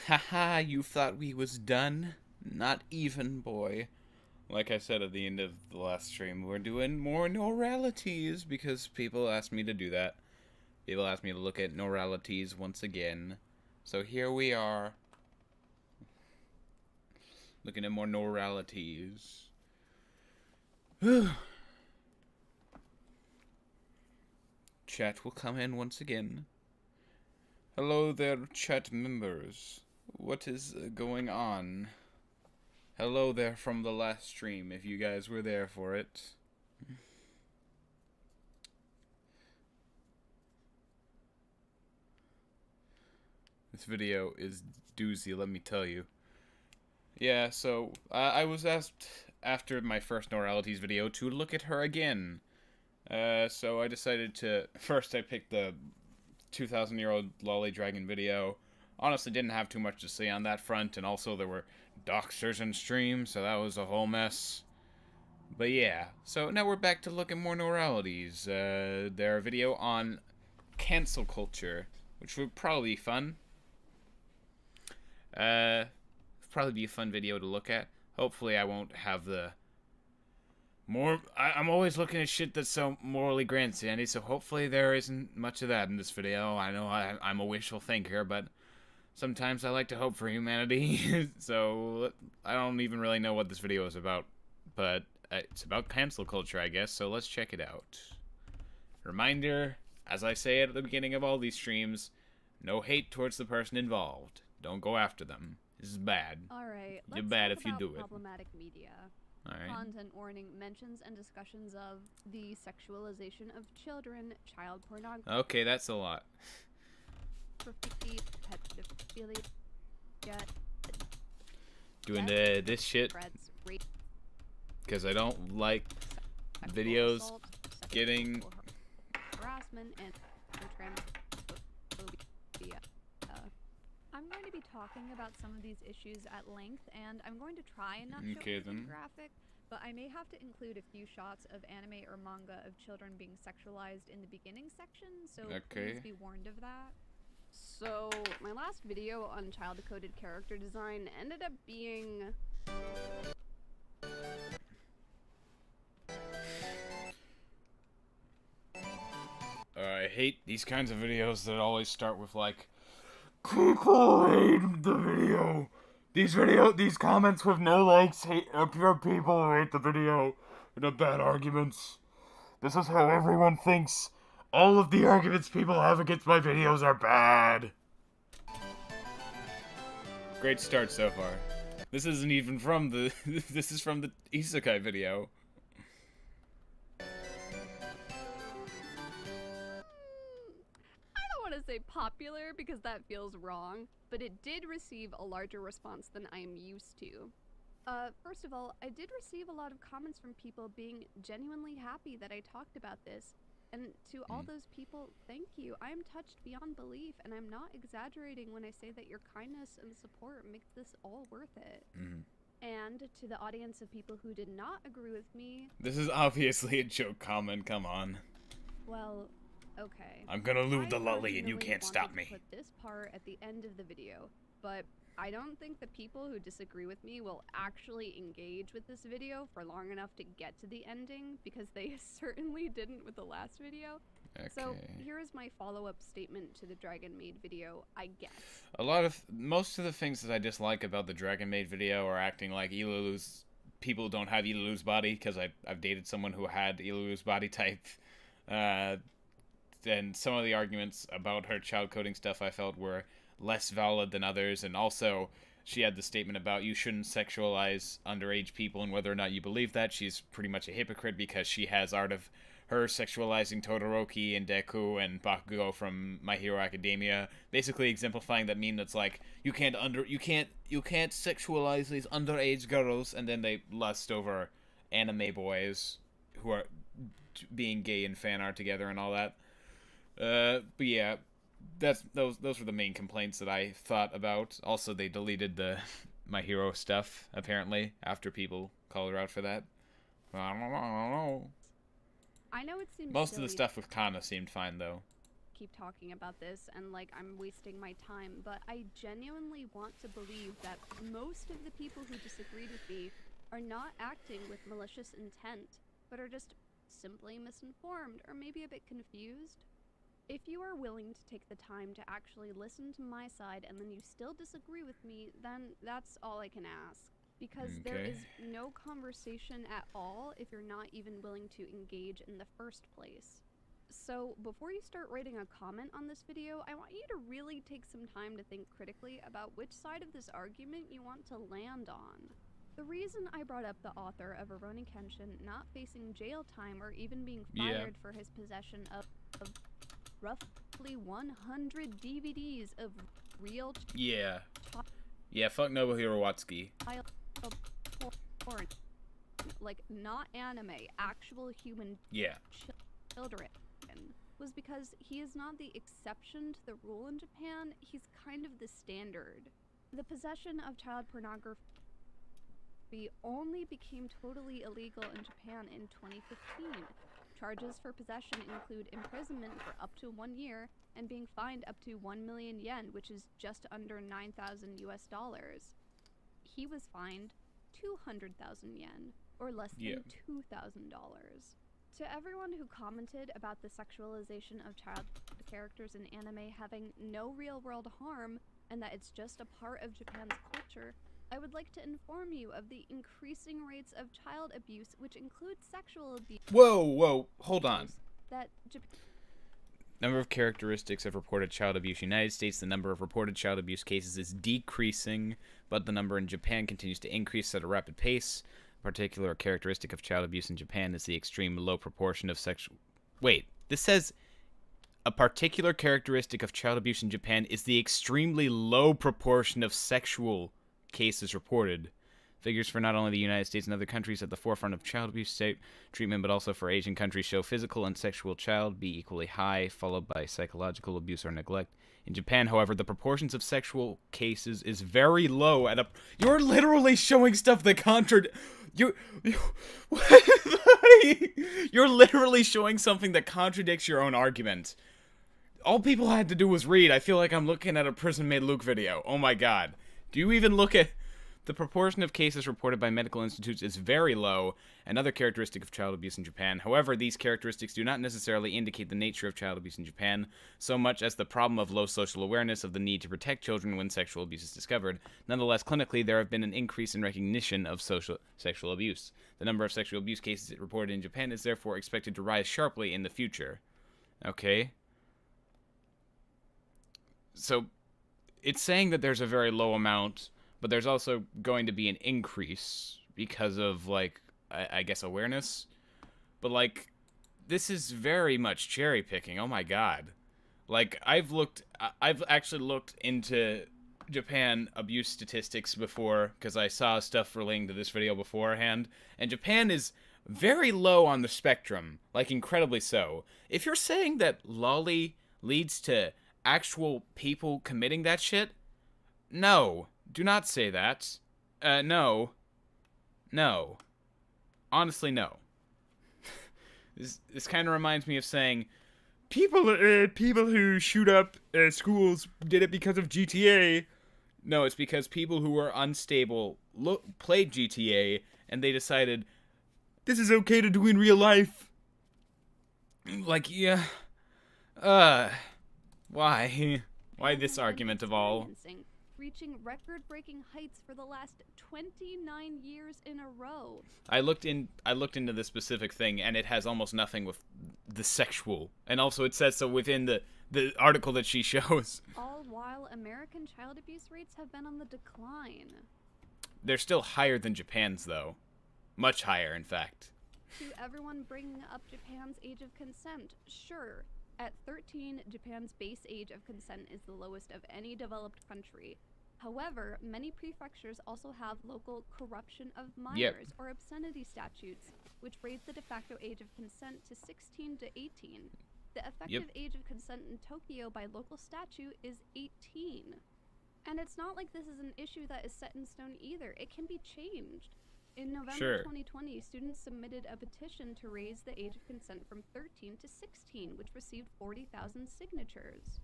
Haha, you thought we was done? Not even, boy. Like I said at the end of the last stream, we're doing more Noralities because people asked me to do that. People asked me to look at Noralities once again. So here we are, looking at more Noralities. Chat will come in once again. Hello there, chat members. What is going on? Hello there from the last stream, if you guys were there for it. This video is doozy, let me tell you. Yeah, so I was asked after my first Noralities video to look at her again. So I decided to... First I picked the 2,000-year-old lolly dragon video. Honestly, didn't have too much to say on that front, and also there were doxers in stream, so that was a whole mess. But yeah, so now we're back to looking more Noralities. Their video on cancel culture, which would probably be fun. Probably be a fun video to look at. Hopefully I won't have the I'm always looking at shit that's so morally grandstandy, so hopefully there isn't much of that in this video. I know I'm a wishful thinker, but sometimes I like to hope for humanity. So I don't even really know what this video is about, but it's about cancel culture, I guess, so let's check it out. Reminder, as I say at the beginning of all these streams, no hate towards the person involved. Don't go after them. This is bad. Alright, you're let's bad talk if you about do it. problematic media. Alright. Content warning mentions and discussions of the sexualization of children, child pornography. Okay, that's a lot. Pedophilia, doing this shit because I don't like videos assault, getting harassment and transphobia. I'm going to be talking about some of these issues at length, and I'm going to try and not show anything graphic, but I may have to include a few shots of anime or manga of children being sexualized in the beginning section, so please be warned of that. So, my last video on child-coded character design ended up being... I hate these kinds of videos that always start with like, people hate the video. These comments with no likes are pure people who hate the video and have bad arguments. This is how everyone thinks. All of the arguments people have against my videos are bad. Great start so far. This isn't even from the... this is from the Isekai video. Say popular because that feels wrong, but it did receive a larger response than I am used to. First of all, I did receive a lot of comments from people being genuinely happy that I talked about this, and to all those people, thank you. I am touched beyond belief, and I'm not exaggerating when I say that your kindness and support makes this all worth it. And to the audience of people who did not agree with me... This is obviously a joke comment, come on. Well... okay. I'm gonna loot the lolly and you can't stop me. Put this part at the end of the video, but I don't think the people who disagree with me will actually engage with this video for long enough to get to the ending, because they certainly didn't with the last video. Okay. So here is my follow-up statement to the Dragon Maid video, I guess. Most of the things that I dislike about the Dragon Maid video are acting like Ilulu's people don't have Ilulu's body, because I've dated someone who had Ilulu's body type. And some of the arguments about her child coding stuff I felt were less valid than others, and also she had the statement about you shouldn't sexualize underage people, and whether or not you believe that, she's pretty much a hypocrite because she has art of her sexualizing Todoroki and Deku and Bakugo from My Hero Academia, basically exemplifying that meme that's like you can't sexualize these underage girls, and then they lust over anime boys who are being gay in fan art together and all that. But yeah, those were the main complaints that I thought about. Also, they deleted the My Hero stuff, apparently, after people called her out for that. I don't know. I know it seems Most of the stuff with Kana seemed fine, though. keep talking about this and like I'm wasting my time, but I genuinely want to believe that most of the people who disagreed with me are not acting with malicious intent, but are just simply misinformed or maybe a bit confused. If you are willing to take the time to actually listen to my side and then you still disagree with me, then that's all I can ask. Because there is no conversation at all if you're not even willing to engage in the first place. So before you start writing a comment on this video, I want you to really take some time to think critically about which side of this argument you want to land on. The reason I brought up the author of Rurouni Kenshin not facing jail time or even being fired for his possession of roughly 100 DVDs of real Yeah, fuck Nobuhiro Watsuki. Porn, like not anime, actual human children, was because he is not the exception to the rule in Japan, he's kind of the standard. The possession of child pornography only became totally illegal in Japan in 2015. Charges for possession include imprisonment for up to 1 year and being fined up to 1 million yen, which is just under 9,000 US dollars. He was fined 200,000 yen, or less than $2,000. To everyone who commented about the sexualization of child characters in anime having no real-world harm and that it's just a part of Japan's culture, I would like to inform you of the increasing rates of child abuse, which includes sexual abuse. Whoa, hold on. That Number of characteristics of reported child abuse. United States, the number of reported child abuse cases is decreasing, but the number in Japan continues to increase at a rapid pace. A particular characteristic of child abuse in Japan is the extreme low proportion of sexual... Wait, this says... A particular characteristic of child abuse in Japan is the extremely low proportion of sexual cases reported. Figures for not only the United States and other countries at the forefront of child abuse treatment, but also for Asian countries show physical and sexual child be equally high, followed by psychological abuse or neglect. In Japan, however, the proportions of sexual cases is very low at a... You're literally showing stuff that You're literally showing something that contradicts your own argument. All people had to do was read. I feel like I'm looking at a Prison Made Luke video. Oh my god. Do you even look at... The proportion of cases reported by medical institutes is very low, another characteristic of child abuse in Japan. However, these characteristics do not necessarily indicate the nature of child abuse in Japan, so much as the problem of low social awareness of the need to protect children when sexual abuse is discovered. Nonetheless, clinically, there have been an increase in recognition of sexual abuse. The number of sexual abuse cases reported in Japan is therefore expected to rise sharply in the future. Okay. So, it's saying that there's a very low amount... But there's also going to be an increase because of, like, I guess awareness. But, like, this is very much cherry picking. Oh my god. Like, I've actually looked into Japan abuse statistics before, because I saw stuff relating to this video beforehand. And Japan is very low on the spectrum. Like, incredibly so. If you're saying that lolly leads to actual people committing that shit, no. Do not say that. No. No. Honestly, no. This kind of reminds me of saying, people who shoot up schools did it because of GTA. No, it's because people who were unstable played GTA, and they decided, this is okay to do in real life. Like, yeah. Why? Why this argument of all? Reaching record-breaking heights for the last 29 years in a row. I looked into the specific thing, and it has almost nothing with the sexual. And also it says so within the article that she shows. All while American child abuse rates have been on the decline. They're still higher than Japan's, though. Much higher, in fact. To everyone bringing up Japan's age of consent, sure. At 13, Japan's base age of consent is the lowest of any developed country. However, many prefectures also have local corruption of minors or obscenity statutes, which raise the de facto age of consent to 16 to 18. The effective age of consent in Tokyo by local statute is 18. And it's not like this is an issue that is set in stone either. It can be changed. In November Sure. 2020, students submitted a petition to raise the age of consent from 13 to 16, which received 40,000 signatures.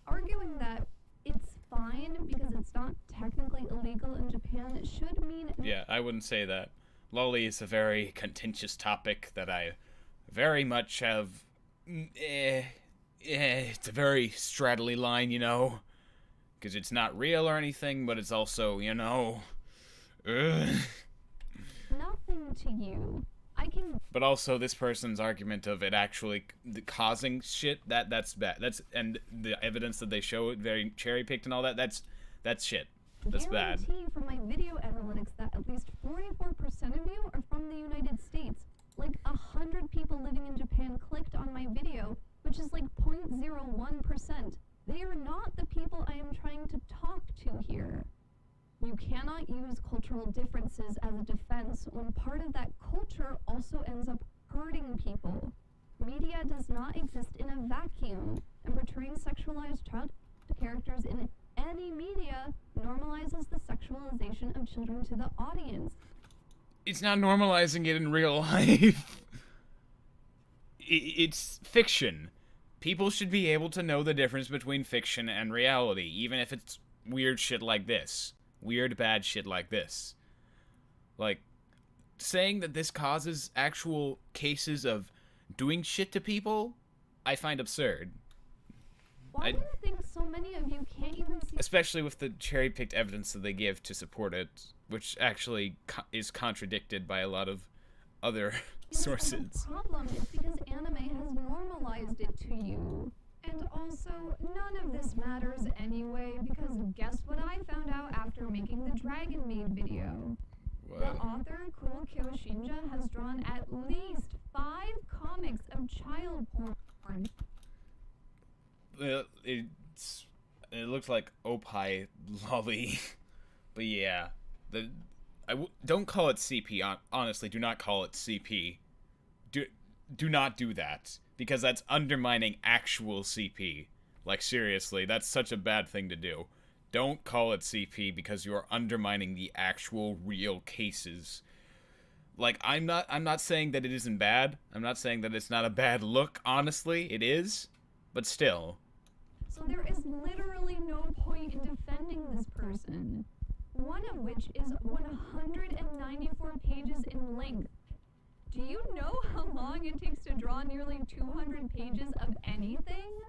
Arguing that it's fine because it's not technically illegal in Japan should mean... Yeah, I wouldn't say that. Lolly is a very contentious topic that I very much have... it's a very straddly line, you know? Because it's not real or anything, but it's also, you know... Nothing to you. I can... But also, this person's argument of it actually causing shit, that's bad. And the evidence that they show, very cherry-picked and all that, that's shit. That's bad. Guarantee from my video analytics that at least 44% of you are from the United States. Like 100 people living in Japan clicked on my video, which is like 0.01%. They are not the people I am trying to talk to here. You cannot use cultural differences as a defense when part of that culture also ends up hurting people. Media does not exist in a vacuum, and portraying sexualized child characters in any media normalizes the sexualization of children to the audience. It's not normalizing it in real life. It's fiction. People should be able to know the difference between fiction and reality, even if it's weird shit like this. Weird, bad shit like this. Like, saying that this causes actual cases of doing shit to people, I find absurd. Why do you think so many of you can't even see... Especially with the cherry-picked evidence that they give to support it, which actually is contradicted by a lot of other sources. The problem is because anime has normalized it to you. And also, none of this matters anyway, because guess what I found out after making the Dragon Maid video? Wow. The author, Kyo Shinja, has drawn at least 5 comics of child porn. It looks like Opie Lolly. But yeah. Don't call it CP. Honestly, do not call it CP. Do not do that. Because that's undermining actual CP. Like, seriously, that's such a bad thing to do. Don't call it CP because you are undermining the actual real cases. Like, I'm not saying that it isn't bad. I'm not saying that it's not a bad look, honestly. It is. But still. So there is literally no point in defending this person. One of which is 194 pages in length. Do you know how long it takes to draw nearly 200 pages of anything?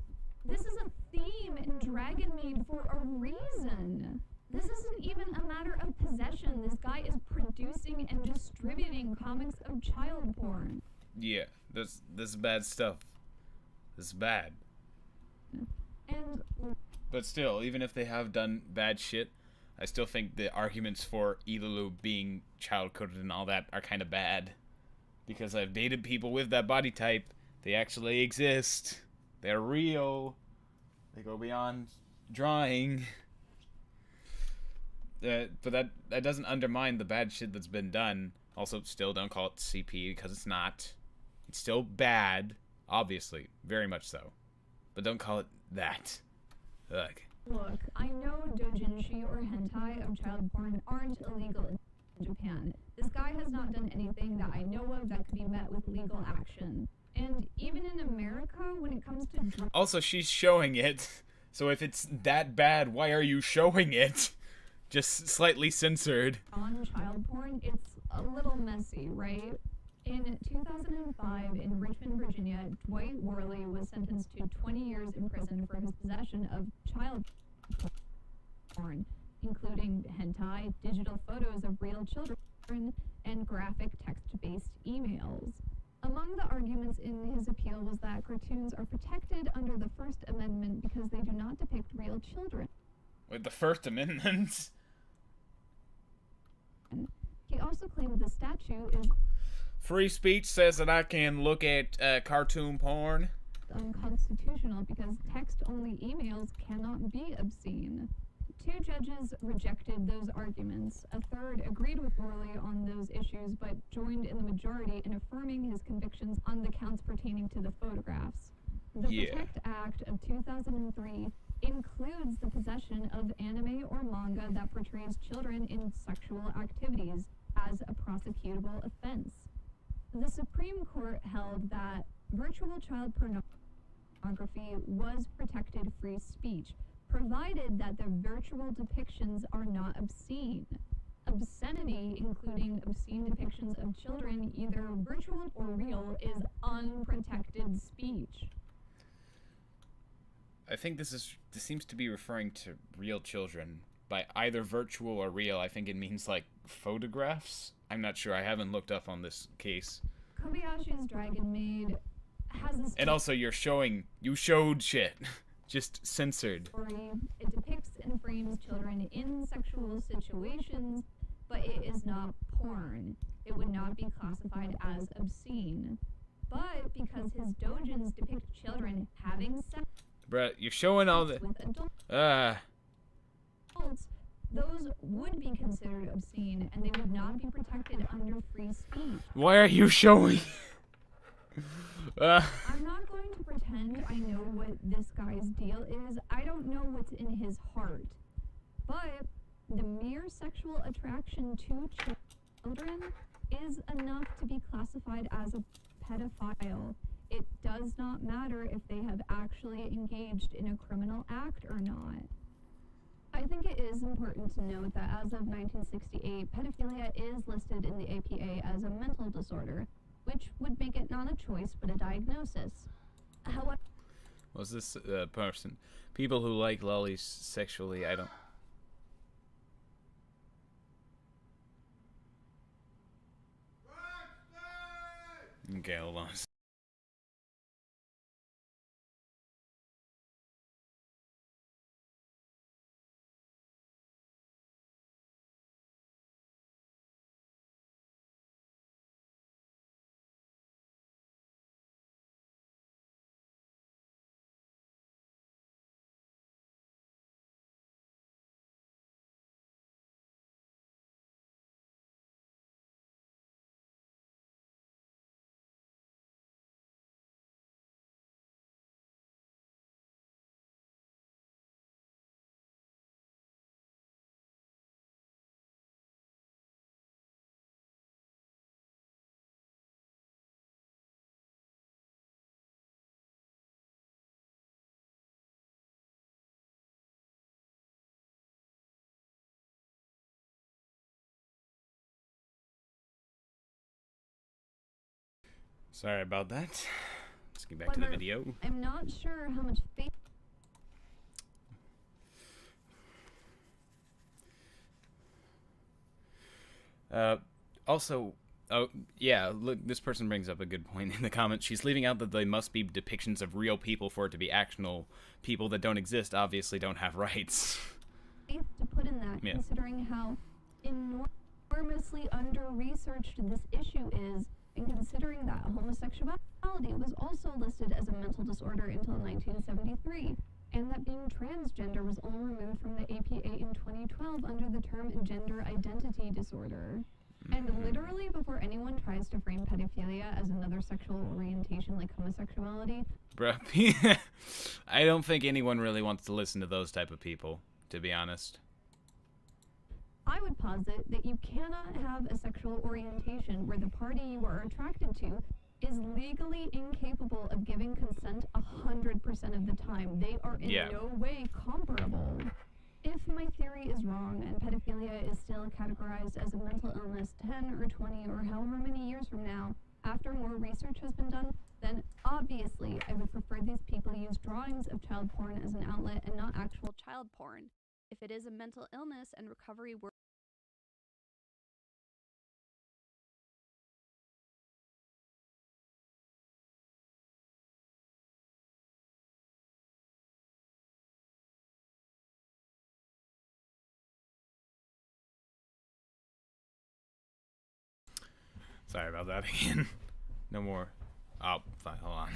This is a theme in Dragon Maid for a reason. This isn't even a matter of possession. This guy is producing and distributing comics of child porn. Yeah, this is bad stuff. This is bad. And... But still, even if they have done bad shit, I still think the arguments for Ilalu being child-coded and all that are kind of bad. Because I've dated people with that body type. They actually exist. They're real. They go beyond drawing. But that doesn't undermine the bad shit that's been done. Also, still don't call it CP because it's not. It's still bad. Obviously. Very much so. But don't call it that. Ugh. Look, I know doujinshi or hentai of child porn aren't illegal in Japan. This guy has not done anything that I know of that could be met with legal action. And even in America, when it comes to... Also, she's showing it. So if it's that bad, why are you showing it? Just slightly censored. On child porn, it's a little messy, right? In 2005, in Richmond, Virginia, Dwight Worley was sentenced to 20 years in prison for his possession of child porn, including hentai, digital photos of real children, and graphic text-based emails. Among the arguments in his appeal was that cartoons are protected under the First Amendment because they do not depict real children. With the First Amendment? He also claimed the statute is Free speech says that I can look at cartoon porn. unconstitutional because text-only emails cannot be obscene. 2 judges rejected those arguments. A third agreed with Worley on those issues, but joined in the majority in affirming his convictions on the counts pertaining to the photographs. The Protect Act of 2003 includes the possession of anime or manga that portrays children in sexual activities as a prosecutable offense. The Supreme Court held that virtual child pornography was protected free speech, provided that the virtual depictions are not obscene. Obscenity, including obscene depictions of children, either virtual or real, is unprotected speech. I think this seems to be referring to real children. By either virtual or real, I think it means like photographs. I'm not sure. I haven't looked up on this case. Kobayashi's Dragon Maid has a And also, you showed shit. Just censored. story. It depicts and frames children in sexual situations, but it is not porn. It would not be classified as obscene. But because his doujins depict children having sex Bruh, you're showing all the... with adults, those would be considered obscene, and they would not be protected under free speech. Why are you showing... I'm not going to pretend I know what this guy's deal is. I don't know what's in his heart. But the mere sexual attraction to children is enough to be classified as a pedophile. It does not matter if they have actually engaged in a criminal act or not. I think it is important to note that as of 1968, pedophilia is listed in the APA as a mental disorder, which would make it not a choice but a diagnosis. However, Was this person? People who like lollies sexually, I don't... Okay, hold on. Sorry about that. Let's get back to the video. I'm not sure how much faith. Also, oh, yeah, look, this person brings up a good point in the comments. She's leaving out that they must be depictions of real people for it to be actionable. People that don't exist obviously don't have rights. To put in that, considering how enormously under-researched this issue is, and considering that homosexuality was also listed as a mental disorder until 1973, and that being transgender was only removed from the APA in 2012 under the term gender identity disorder. And literally before anyone tries to frame pedophilia as another sexual orientation like homosexuality... Bruh, I don't think anyone really wants to listen to those type of people, to be honest. I would posit that you cannot have a sexual orientation where the party you are attracted to is legally incapable of giving consent 100% of the time. They are in no way comparable. If my theory is wrong and pedophilia is still categorized as a mental illness 10 or 20 or however many years from now, after more research has been done, then obviously I would prefer these people use drawings of child porn as an outlet and not actual child porn. If it is a mental illness and recovery work. Sorry about that again. No more. Oh, fine, hold on.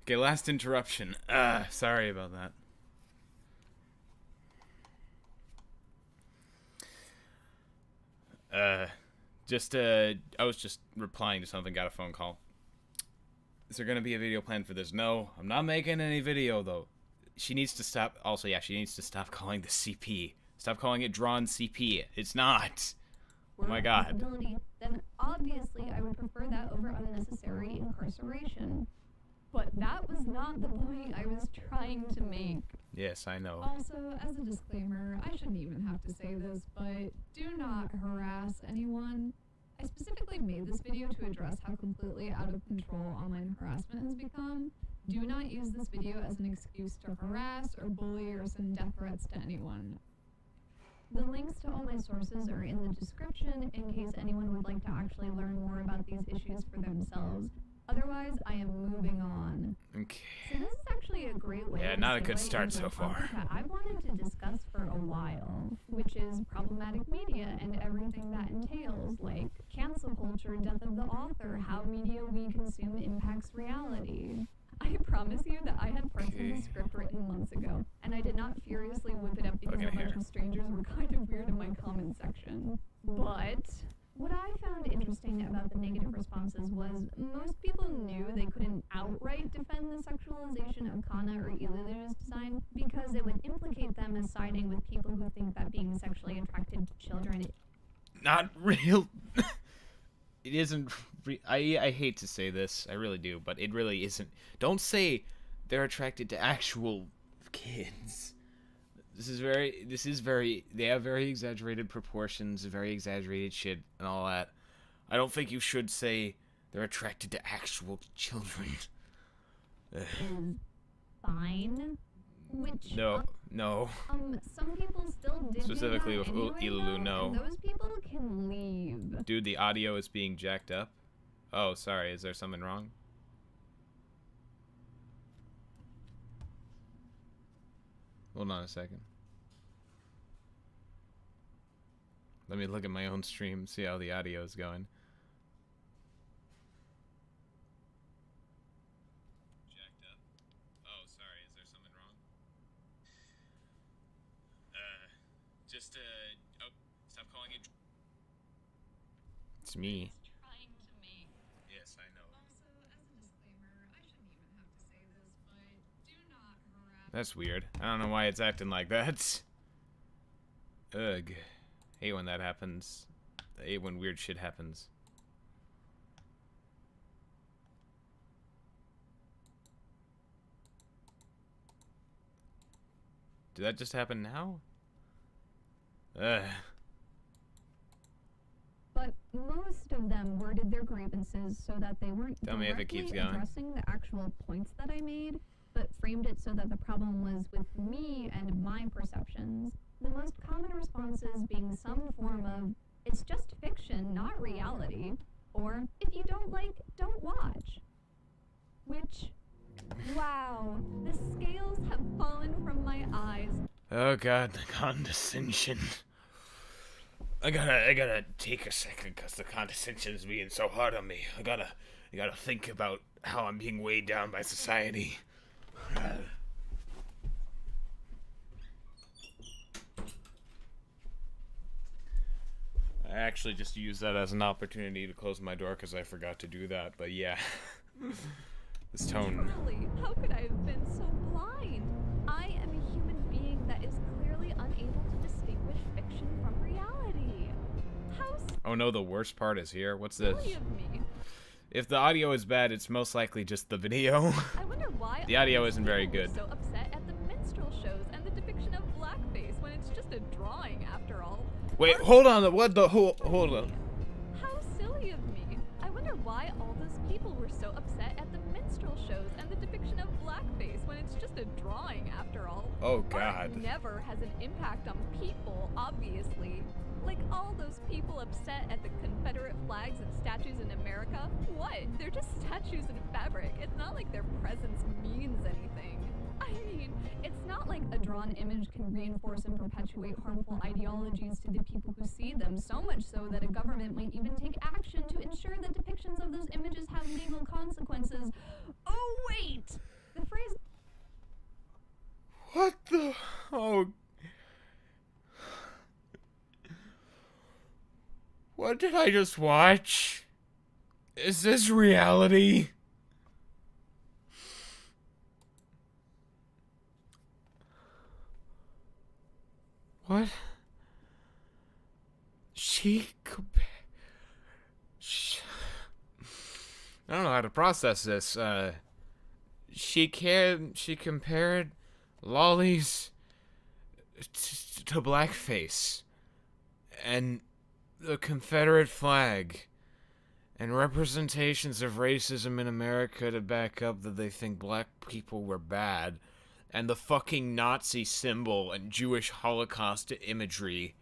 Okay, last interruption. Sorry about that. I was just replying to something, got a phone call. Is there gonna be a video planned for this? No, I'm not making any video, though. She needs to stop, also, yeah, she needs to stop calling the CP. Stop calling it drawn CP. It's not. Oh my god. Then obviously I would prefer that over unnecessary incarceration. But that was not the point I was trying to make. Yes, I know. Also, as a disclaimer, I shouldn't even have to say this, but do not harass anyone. I specifically made this video to address how completely out of control online harassment has become. Do not use this video as an excuse to harass or bully or send death threats to anyone. The links to all my sources are in the description in case anyone would like to actually learn more about these issues for themselves. Otherwise, I am moving on. Okay. So this is actually a great way to not a good segue start into so a topic far. that I wanted to discuss for a while, which is problematic media and everything that entails, like cancel culture, death of the author, how media we consume impacts reality. I promise you that I had parts of the script written months ago, and I did not furiously whip it up because a bunch of strangers were kind of weird in my comment section. But what I found interesting about the negative responses was most people knew they couldn't outright defend the sexualization of Kana or Ilulu's design because it would implicate them as siding with people who think that being sexually attracted to children Not real. It isn't. I hate to say this, I really do, but it really isn't. Don't say they're attracted to actual kids. This is very. They have very exaggerated proportions, very exaggerated shit, and all that. I don't think you should say they're attracted to actual children. is fine. Which No. some people still did Specifically do with that anyway, Ilulu, though, no. and those people can leave. Dude, the audio is being jacked up. Oh, sorry. Is there something wrong? Hold on a second. Let me look at my own stream, see how the audio is going. Jacked up? Oh, sorry. Is there something wrong? Oh, stop calling it. It's me. Trying to make. Yes, I know. Also, as a disclaimer, I shouldn't even have to say this, but do not harass. That's weird. I don't know why it's acting like that. Ugh. Hate when that happens. I hate when weird shit happens. Did that just happen now? Ugh. But most of them worded their grievances so that they weren't Tell me if it keeps directly going. addressing the actual points that I made, but framed it so that the problem was with me and my perceptions. The most common responses being some form of, it's just fiction, not reality, or if you don't like, don't watch. Which, wow, the scales have fallen from my eyes. Oh god, the condescension. I gotta take a second because the condescension is being so hard on me. I gotta think about how I'm being weighed down by society. I actually just used that as an opportunity to close my door because I forgot to do that, but yeah. This tone. Truly, how could I have been so blind? I am a human being that is clearly unable to distinguish fiction from reality. How Oh no, the worst part is here. What's this? silly of me. If the audio is bad, it's most likely just the video. I wonder why The all audio these isn't very people were good. so upset at the minstrel shows and the depiction of blackface when it's just a drawing after all. Wait, hold on. What the? Hold on. How silly of me. I wonder why all those people were so upset at the minstrel shows and the depiction of blackface when it's just a drawing after all. Oh Art god. never has an impact on people, obviously. Like all those people upset at the Confederate flags and statues in America. What? They're just statues in fabric. It's not like their presence means anything. I mean, it's not like a drawn image can reinforce and perpetuate harmful ideologies to the people who see them, so much so that a government might even take action to ensure that depictions of those images have legal consequences. Oh, wait! The phrase. What the? Oh. What did I just watch? Is this reality? What? I don't know how to process this. She compared lollies to blackface and the Confederate flag and representations of racism in America to back up that they think black people were bad, and the fucking Nazi symbol and Jewish Holocaust imagery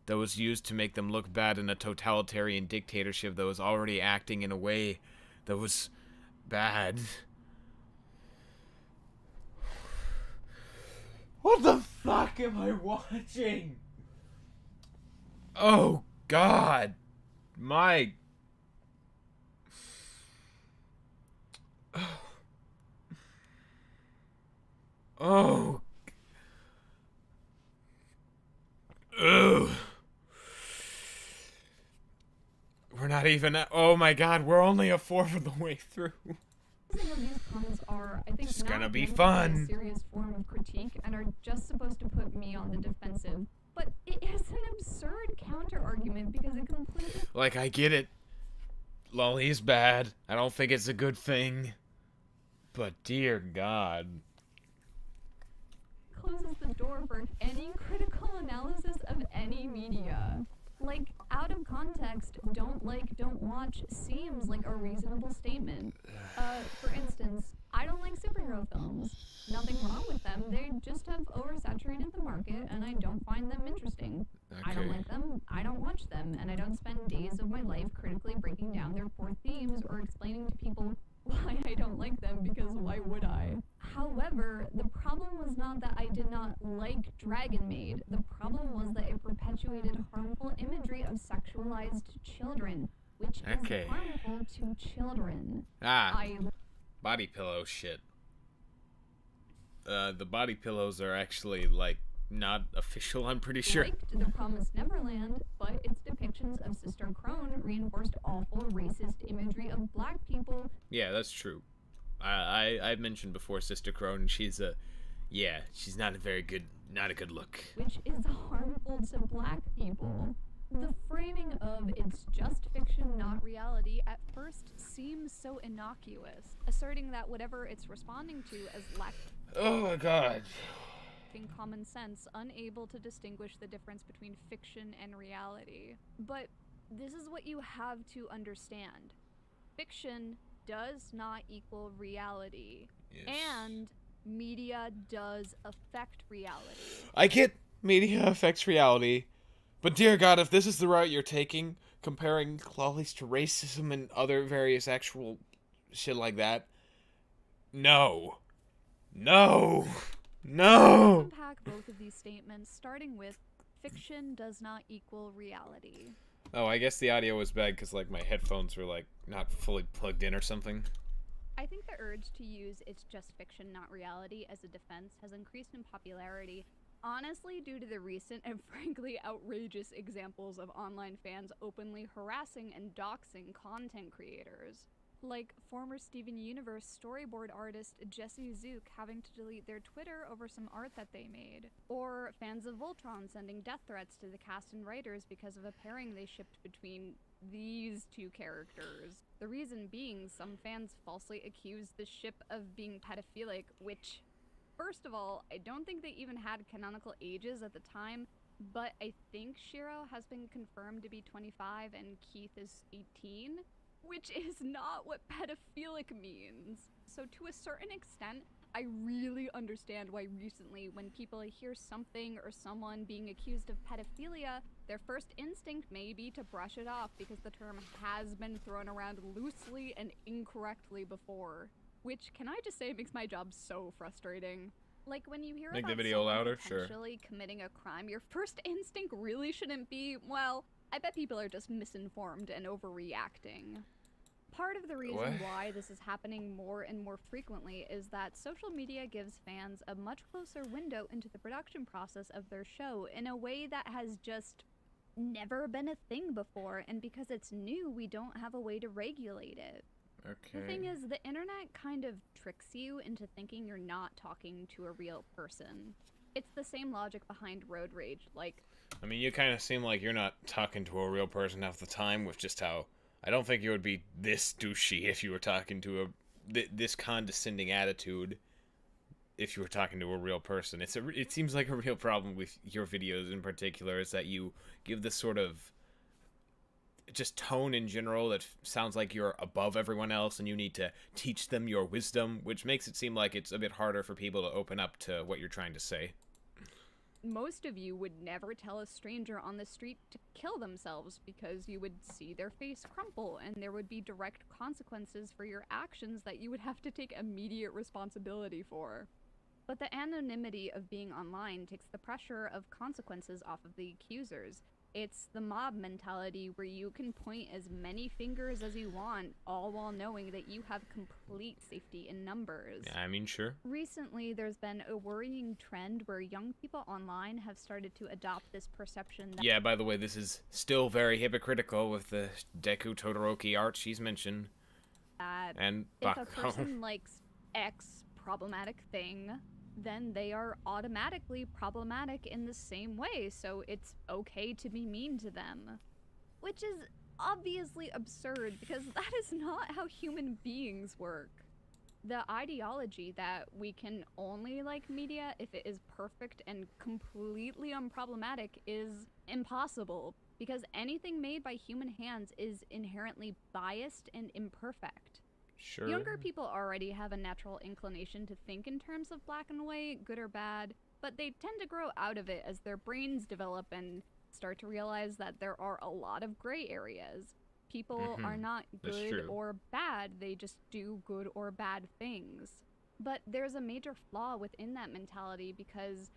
that was used to make them look bad in a totalitarian dictatorship that was already acting in a way that was bad. What the fuck am I watching? Oh, God. My... Oh. Ugh. We're not even at... Oh my God, we're only a fourth of the way through. Some of these comments are, I think, It's not gonna be meant to fun. a serious form of critique and are just supposed to put me on the defensive. But it is an absurd counter-argument because it completely Like, I get it. Lolly is bad. I don't think it's a good thing. But dear God. closes the door for any critical analysis of any media. Like, out of context, don't watch seems like a reasonable statement. For instance, I don't like superhero films. Nothing wrong with them, they just have oversaturated the market and I don't find them interesting. I don't like them, I don't watch them, and I don't spend days of my life critically breaking down their core themes or explaining to people why I don't like them, because why would I? However, the problem was not that I did not like Dragon Maid. The problem was that it perpetuated harmful imagery of sexualized children, which is harmful to children. Body pillow shit. The body pillows are actually, like, not official, I'm pretty sure. Liked The Promised Neverland, but its depictions of Sister Crone reinforced awful racist imagery of black people. Yeah, that's true. I mentioned before Sister Crone, and she's not a good look. Which is harmful to black people. The framing of "it's just fiction, not Reality at first seems so innocuous, asserting that whatever it's responding to as Oh my God. lacking common sense, unable to distinguish the difference between fiction and reality. But this is what you have to understand. Fiction does not equal reality. Yes. And media does affect reality. I get media affects reality, but dear God, if this is the route you're taking, comparing lollies to racism and other various actual shit like that, no. Unpack both of these statements, starting with fiction does not equal reality. Oh, I guess the audio was bad because, like, my headphones were, like, not fully plugged in or something. I think the urge to use "it's just fiction, not reality" as a defense has increased in popularity, honestly due to the recent and frankly outrageous examples of online fans openly harassing and doxing content creators. Like former Steven Universe storyboard artist Jesse Zook having to delete their Twitter over some art that they made. Or fans of Voltron sending death threats to the cast and writers because of a pairing they shipped between these two characters. The reason being, some fans falsely accused the ship of being pedophilic, which, first of all, I don't think they even had canonical ages at the time, but I think Shiro has been confirmed to be 25 and Keith is 18. Which is not what pedophilic means. So to a certain extent, I really understand why recently when people hear something or someone being accused of pedophilia, their first instinct may be to brush it off because the term has been thrown around loosely and incorrectly before. Which, can I just say, makes my job so frustrating. Like, when you hear Make about the video someone louder? Sure. potentially committing a crime, your first instinct really shouldn't be, well, I bet people are just misinformed and overreacting. Part of the reason why this is happening more and more frequently is that social media gives fans a much closer window into the production process of their show in a way that has just never been a thing before, and because it's new, we don't have a way to regulate it. Okay. The thing is, the internet kind of tricks you into thinking you're not talking to a real person. It's the same logic behind road rage, like, I mean, you kind of seem like you're not talking to a real person half the time with just how... I don't think you would be this douchey if you were talking to this condescending attitude if you were talking to a real person. It seems like a real problem with your videos in particular is that you give this sort of just tone in general that sounds like you're above everyone else and you need to teach them your wisdom, which makes it seem like it's a bit harder for people to open up to what you're trying to say. most of you would never tell a stranger on the street to kill themselves because you would see their face crumple and there would be direct consequences for your actions that you would have to take immediate responsibility for. But the anonymity of being online takes the pressure of consequences off of the accusers. It's the mob mentality where you can point as many fingers as you want, all while knowing that you have complete safety in numbers. Yeah, I mean, sure. Recently, there's been a worrying trend where young people online have started to adopt this perception that Yeah, by the way, this is still very hypocritical with the Deku Todoroki art she's mentioned. And if a person likes X problematic thing, then they are automatically problematic in the same way, so it's okay to be mean to them. Which is obviously absurd, because that is not how human beings work. The ideology that we can only like media if it is perfect and completely unproblematic is impossible, because anything made by human hands is inherently biased and imperfect. Sure. Younger people already have a natural inclination to think in terms of black and white, good or bad, but they tend to grow out of it as their brains develop and start to realize that there are a lot of gray areas. People are not That's good true. or bad, they just do good or bad things. But there's a major flaw within that mentality because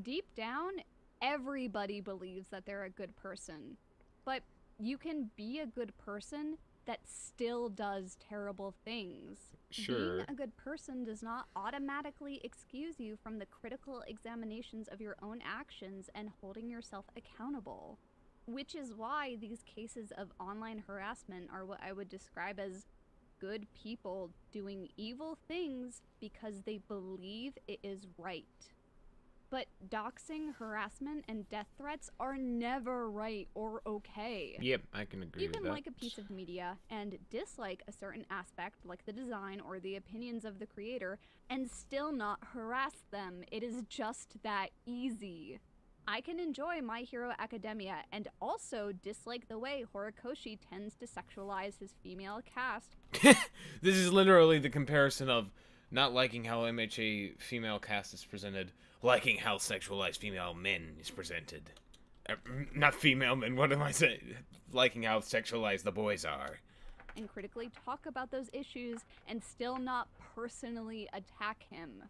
deep down, everybody believes that they're a good person. But you can be a good person that still does terrible things. Sure. Being a good person does not automatically excuse you from the critical examinations of your own actions and holding yourself accountable. Which is why these cases of online harassment are what I would describe as good people doing evil things because they believe it is right. But doxing, harassment, and death threats are never right or okay. Yep, I can agree You with can that. like a piece of media and dislike a certain aspect, like the design or the opinions of the creator, and still not harass them. It is just that easy. I can enjoy My Hero Academia and also dislike the way Horikoshi tends to sexualize his female cast. This is literally the comparison of not liking how MHA female cast is presented, liking how sexualized female men is presented. Not female men, what am I saying? Liking how sexualized the boys are. And critically talk about those issues and still not personally attack him.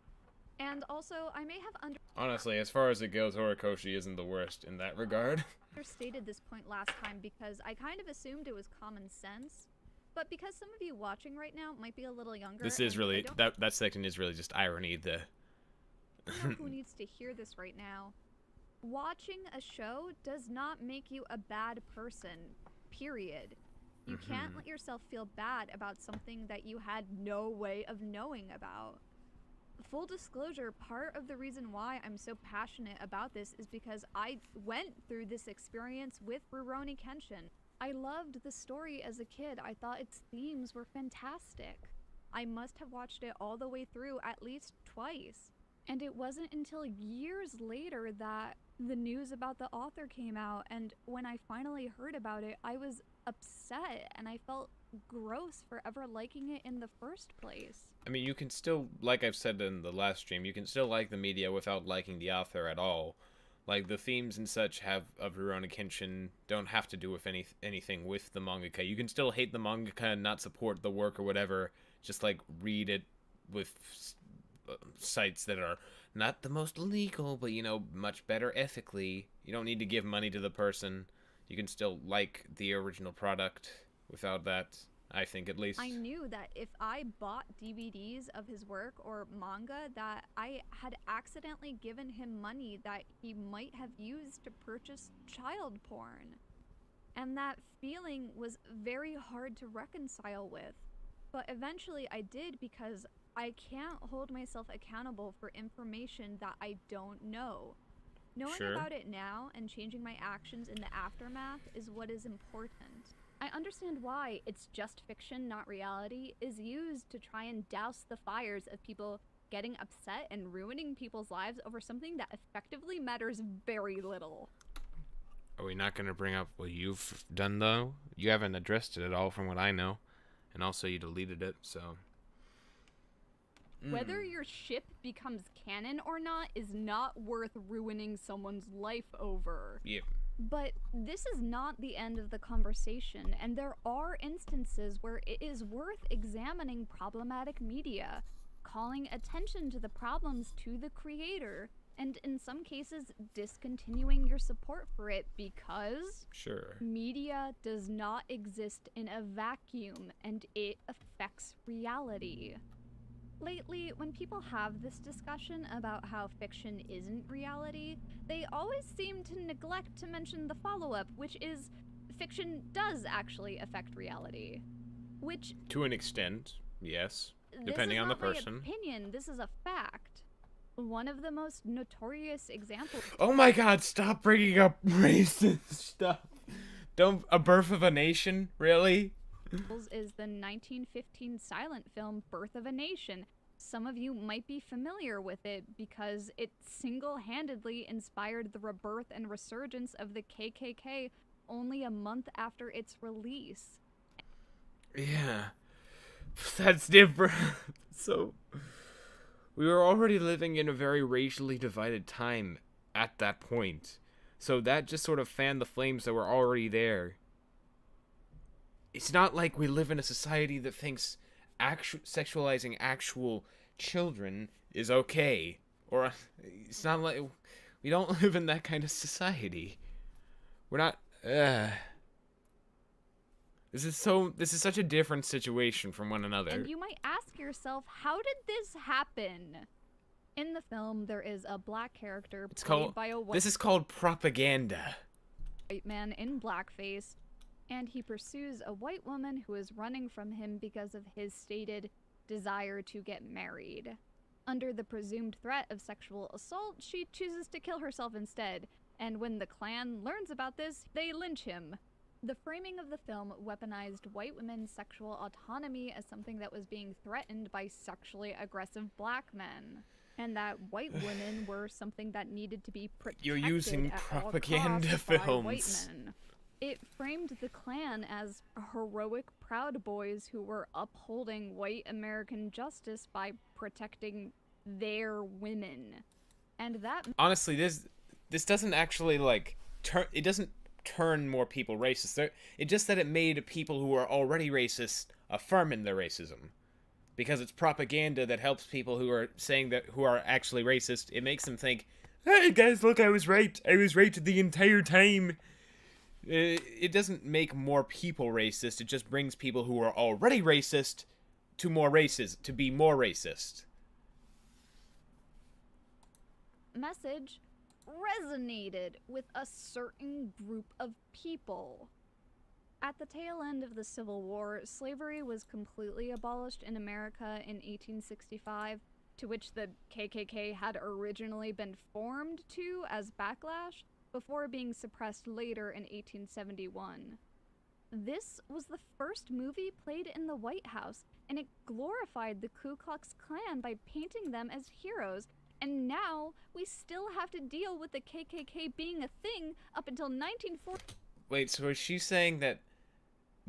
And also, I may have Honestly, as far as it goes, Horikoshi isn't the worst in that regard. understated this point last time because I kind of assumed it was common sense. But because some of you watching right now might be a little younger, This is and I really, don't that section is really just irony. know who needs to hear this right now. Watching a show does not make you a bad person, period. You can't let yourself feel bad about something that you had no way of knowing about. Full disclosure, part of the reason why I'm so passionate about this is because I went through this experience with Rurouni Kenshin. I loved the story as a kid. I thought its themes were fantastic. I must have watched it all the way through at least twice. And it wasn't until years later that the news about the author came out, and when I finally heard about it, I was upset and I felt gross for ever liking it in the first place. I mean, you can still, like I've said in the last stream, you can still like the media without liking the author at all. Like, the themes and such of Rurouni Kenshin don't have to do with anything with the mangaka. You can still hate the mangaka and not support the work or whatever, just, like, read it with sites that are not the most legal, but, you know, much better ethically. You don't need to give money to the person. You can still like the original product without that. I think, at least. I knew that if I bought DVDs of his work or manga, that I had accidentally given him money that he might have used to purchase child porn. And that feeling was very hard to reconcile with. But eventually I did, because I can't hold myself accountable for information that I don't know. Knowing Sure. about it now and changing my actions in the aftermath is what is important. I understand why "it's just fiction, not reality" is used to try and douse the fires of people getting upset and ruining people's lives over something that effectively matters very little. Are we not going to bring up what you've done, though? You haven't addressed it at all, from what I know. And also, you deleted it, so... Whether your ship becomes canon or not is not worth ruining someone's life over. Yep. But this is not the end of the conversation, and there are instances where it is worth examining problematic media, calling attention to the problems to the creator, and in some cases discontinuing your support for it, because Sure. media does not exist in a vacuum and it affects reality. Lately, when people have this discussion about how fiction isn't reality, they always seem to neglect to mention the follow-up, which is fiction does actually affect reality. Which, To an extent, yes. this Depending is on the not my person. opinion, this is a fact. One of the most notorious examples Oh my god, stop bringing up racist stuff. Don't... A Birth of a Nation? Really? is the 1915 silent film Birth of a Nation. Some of you might be familiar with it because it single-handedly inspired the rebirth and resurgence of the KKK only a month after its release. Yeah. That's different. So... We were already living in a very racially divided time at that point. So that just sort of fanned the flames that were already there. It's not like we live in a society that thinks sexualizing actual children is okay. Or it's not like... We don't live in that kind of society. We're not... This is such a different situation from one another. And you might ask yourself, how did this happen? In the film, there is a black character played by a white... This is called propaganda. white man in blackface, and he pursues a white woman who is running from him because of his stated desire to get married. Under the presumed threat of sexual assault, she chooses to kill herself instead, and when the Klan learns about this, they lynch him. The framing of the film weaponized white women's sexual autonomy as something that was being threatened by sexually aggressive black men, and that white women were something that needed to be protected. You're using at all propaganda costs by films. white men. It framed the Klan as heroic Proud Boys who were upholding white American justice by protecting their women. And that... Honestly, this doesn't actually, like, it doesn't turn more people racist. It's just that it made people who are already racist affirm in their racism. Because it's propaganda that helps people who are saying that, who are actually racist. It makes them think, hey guys, look, I was right. I was right the entire time. It doesn't make more people racist. It just brings people who are already racist to be more racist. message resonated with a certain group of people. At the tail end of the Civil War, slavery was completely abolished in America in 1865, to which the KKK had originally been formed to as backlash, before being suppressed later in 1871. This was the first movie played in the White House, and it glorified the Ku Klux Klan by painting them as heroes, and now we still have to deal with the KKK being a thing up until 1940. Wait, so is she saying that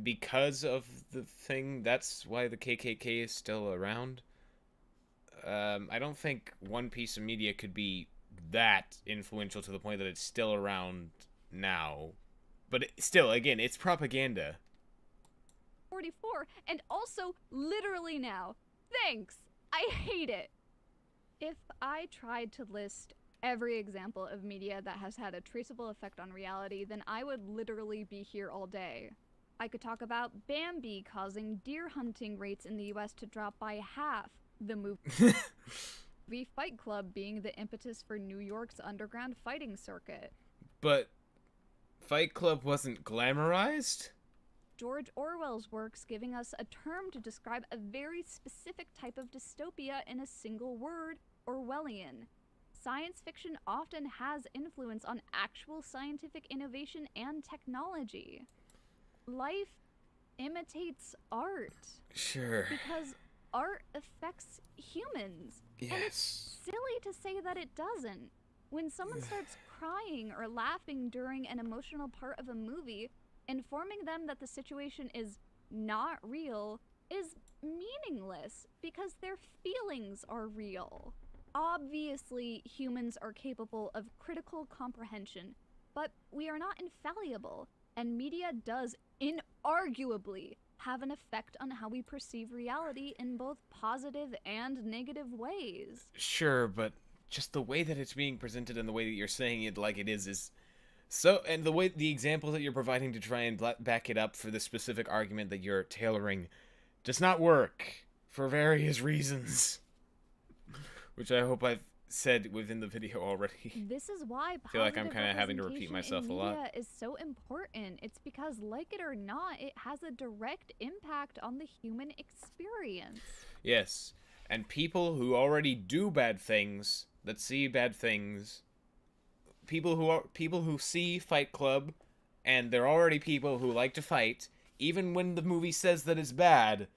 because of the thing, that's why the KKK is still around? I don't think one piece of media could be that influential to the point that it's still around now. But still, again, it's propaganda. 44, and also literally now. Thanks! I hate it! If I tried to list every example of media that has had a traceable effect on reality, then I would literally be here all day. I could talk about Bambi causing deer hunting rates in the US to drop by half. The movie Fight Club being the impetus for New York's underground fighting circuit. But Fight Club wasn't glamorized? George Orwell's works giving us a term to describe a very specific type of dystopia in a single word, Orwellian. Science fiction often has influence on actual scientific innovation and technology. Life imitates art. Sure. Because art affects humans. Yes. And it's silly to say that it doesn't. When someone starts crying or laughing during an emotional part of a movie, informing them that the situation is not real is meaningless because their feelings are real. Obviously, humans are capable of critical comprehension, but we are not infallible, and media does inarguably have an effect on how we perceive reality in both positive and negative ways. Sure, but just the way that it's being presented and the way that you're saying it like it is so, and the examples that you're providing to try and back it up for the specific argument that you're tailoring does not work for various reasons, which I hope I've said within the video already. This is why I feel like I'm kind of having to repeat myself a lot. Is so important. It's because, like it or not, it has a direct impact on the human experience. Yes, and people who already do bad things, that see bad things, people who see Fight Club, and they're already people who like to fight, even when the movie says that it's bad,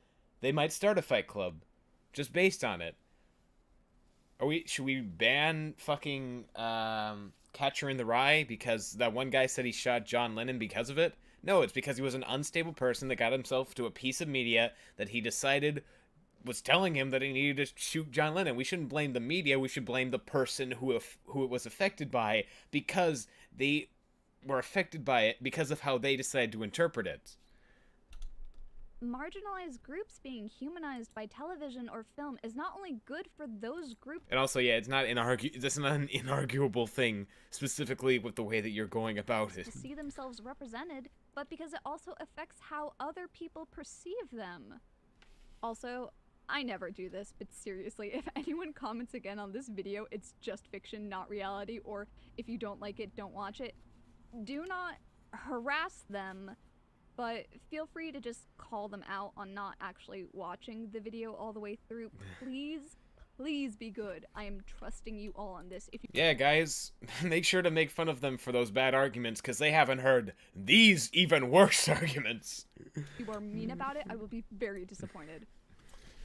they might start a Fight Club, just based on it. Should we ban fucking Catcher in the Rye because that one guy said he shot John Lennon because of it? No, it's because he was an unstable person that got himself to a piece of media that he decided was telling him that he needed to shoot John Lennon. We shouldn't blame the media. We should blame the person who it was affected by, because they were affected by it because of how they decided to interpret it. Marginalized groups being humanized by television or film is not only good for those groups. And also, yeah, that's not an inarguable thing, specifically with the way that you're going about it. To see themselves represented, but because it also affects how other people perceive them. Also, I never do this, but seriously, if anyone comments again on this video, it's just fiction, not reality, or if you don't like it, don't watch it. Do not harass them, but feel free to just call them out on not actually watching the video all the way through. Please be good. I am trusting you all on this. Yeah, guys, make sure to make fun of them for those bad arguments, because they haven't heard these even worse arguments. If you are mean about it, I will be very disappointed.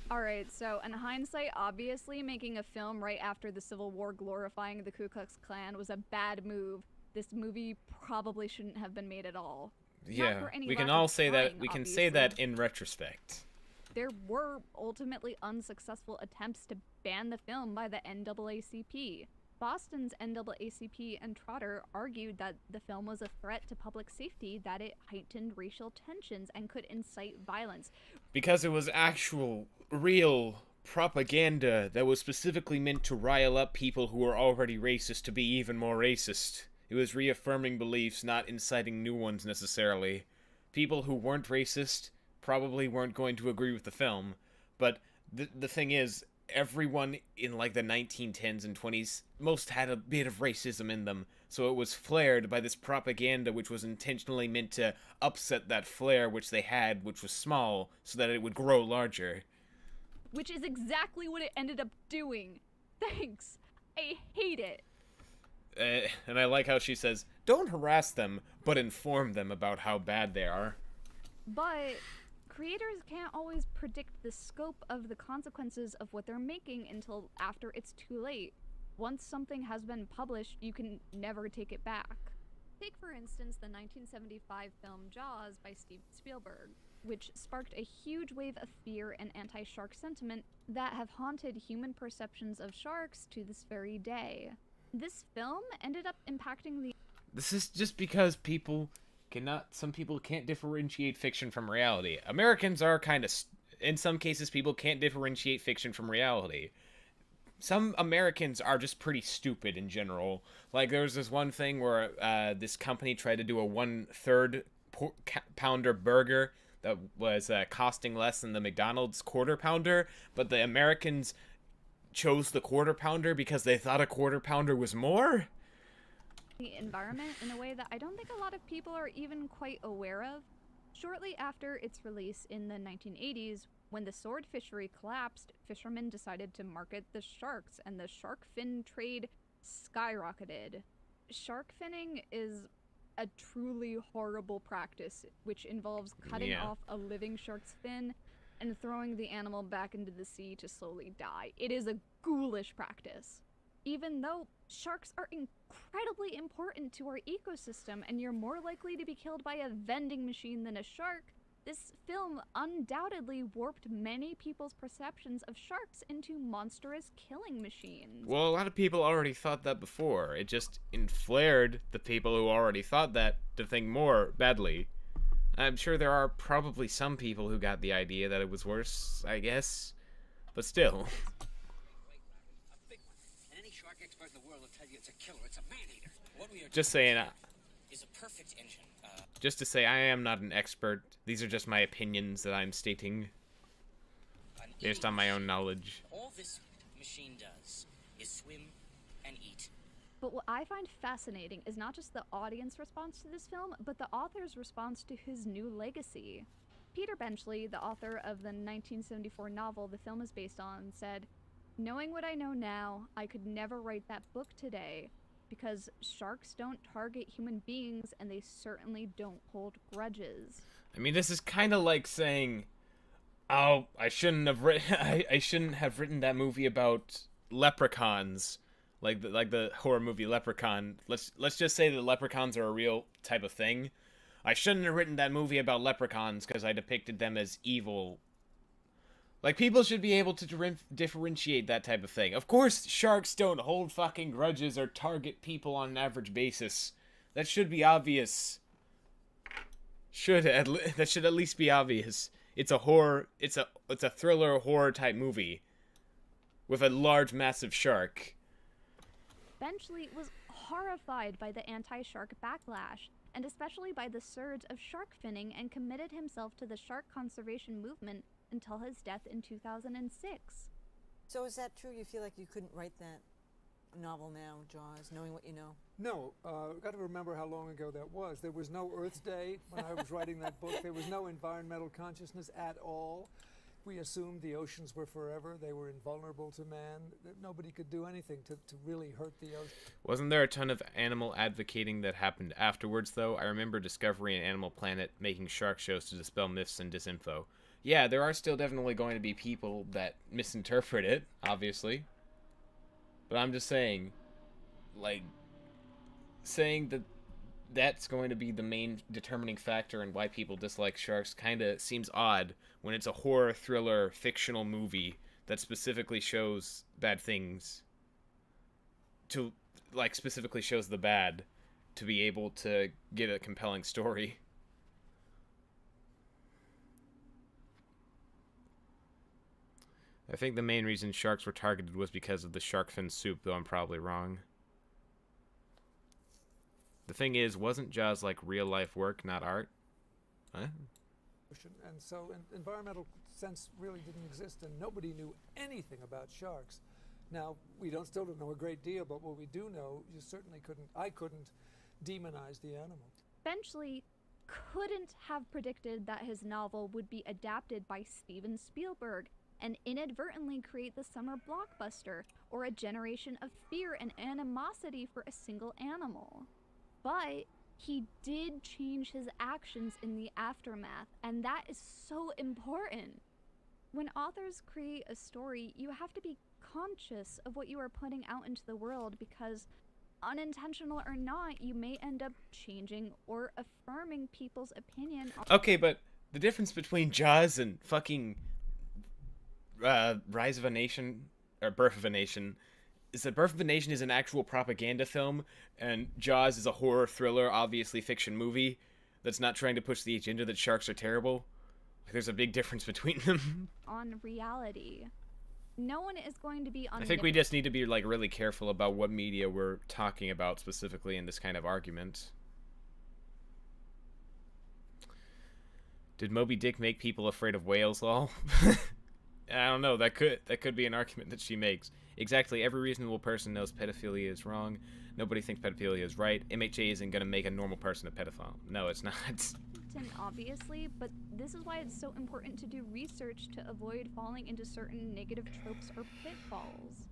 Alright, so in hindsight, obviously making a film right after the Civil War glorifying the Ku Klux Klan was a bad move. This movie probably shouldn't have been made at all. Yeah, we can all say that. We can say that in retrospect. There were ultimately unsuccessful attempts to ban the film by the NAACP. Boston's NAACP and Trotter argued that the film was a threat to public safety, that it heightened racial tensions and could incite violence. Because it was actual, real propaganda that was specifically meant to rile up people who were already racist to be even more racist. It was reaffirming beliefs, not inciting new ones necessarily. People who weren't racist probably weren't going to agree with the film, but the thing is, everyone in like the 1910s and 20s most had a bit of racism in them, so it was flared by this propaganda which was intentionally meant to upset that flare which they had, which was small, so that it would grow larger. Which is exactly what it ended up doing. Thanks. I hate it. And I like how she says, don't harass them, but inform them about how bad they are. But creators can't always predict the scope of the consequences of what they're making until after it's too late. Once something has been published, you can never take it back. Take, for instance, the 1975 film Jaws by Steven Spielberg, which sparked a huge wave of fear and anti-shark sentiment that have haunted human perceptions of sharks to this very day. This film ended up impacting the... This is just because some people can't differentiate fiction from reality. Americans are kind of... In some cases, people can't differentiate fiction from reality. Some Americans are just pretty stupid in general. Like, there was this one thing where this company tried to do a 1/3 pounder burger that was costing less than the McDonald's quarter pounder, but the Americans chose the quarter pounder because they thought a quarter pounder was more? The environment in a way that I don't think a lot of people are even quite aware of. Shortly after its release in the 1980s, when the sword fishery collapsed, fishermen decided to market the sharks, and the shark fin trade skyrocketed. Shark finning is a truly horrible practice, which involves cutting off a living shark's fin and throwing the animal back into the sea to slowly die. It is a ghoulish practice. Even though sharks are incredibly important to our ecosystem and you're more likely to be killed by a vending machine than a shark, this film undoubtedly warped many people's perceptions of sharks into monstrous killing machines. Well, a lot of people already thought that before. It just inflared the people who already thought that to think more badly. I'm sure there are probably some people who got the idea that it was worse, I guess. But still. Just saying. Just to say, I am not an expert. These are just my opinions that I'm stating based on my own knowledge. All this machine does is swim and eat. But what I find fascinating is not just the audience response to this film, but the author's response to his new legacy. Peter Benchley, the author of the 1974 novel the film is based on, said, "Knowing what I know now, I could never write that book today, because sharks don't target human beings and they certainly don't hold grudges." I mean, this is kind of like saying, "Oh, I shouldn't have written that movie about leprechauns, like the horror movie Leprechaun. Let's just say that leprechauns are a real type of thing. I shouldn't have written that movie about leprechauns because I depicted them as evil." Like, people should be able to differentiate that type of thing. Of course, sharks don't hold fucking grudges or target people on an average basis. That should be obvious. That should at least be obvious. It's a horror. It's a thriller horror type movie with a large, massive shark. Benchley was horrified by the anti-shark backlash, and especially by the surge of shark finning, and committed himself to the shark conservation movement until his death in 2006. So is that true? You feel like you couldn't write that novel now, Jaws, knowing what you know? No, got to remember how long ago that was. There was no Earth Day when I was writing that book. There was no environmental consciousness at all. We assumed the oceans were forever. They were invulnerable to man. That nobody could do anything to really hurt the ocean. Wasn't there a ton of animal advocating that happened afterwards, though? I remember Discovery and Animal Planet making shark shows to dispel myths and disinfo. Yeah, there are still definitely going to be people that misinterpret it, obviously. But I'm just saying, like, saying that that's going to be the main determining factor in why people dislike sharks kind of seems odd when it's a horror, thriller, fictional movie that specifically shows bad things. To, like, specifically shows the bad to be able to get a compelling story. I think the main reason sharks were targeted was because of the shark fin soup, though I'm probably wrong. The thing is, wasn't Jaws like real life work, not art? Huh? And so environmental sense really didn't exist, and nobody knew anything about sharks. Now, we still don't know a great deal, but what we do know, I couldn't demonize the animal. Benchley couldn't have predicted that his novel would be adapted by Steven Spielberg and inadvertently create the summer blockbuster, or a generation of fear and animosity for a single animal. But he did change his actions in the aftermath, and that is so important. When authors create a story, you have to be conscious of what you are putting out into the world, because unintentional or not, you may end up changing or affirming people's opinion. Okay, but the difference between Jaws and fucking Rise of a Nation, or Birth of a Nation, is that Birth of a Nation is an actual propaganda film, and Jaws is a horror thriller, obviously fiction movie, that's not trying to push the agenda that sharks are terrible. Like, there's a big difference between them. On reality. No one is going to be I think we just need to be, like, really careful about what media we're talking about specifically in this kind of argument. Did Moby Dick make people afraid of whales, lol? I don't know. That could be an argument that she makes. Exactly. Every reasonable person knows pedophilia is wrong. Nobody thinks pedophilia is right. MHA isn't gonna make a normal person a pedophile. No, it's not. Obviously, but this is why it's so important to do research to avoid falling into certain negative tropes or pitfalls.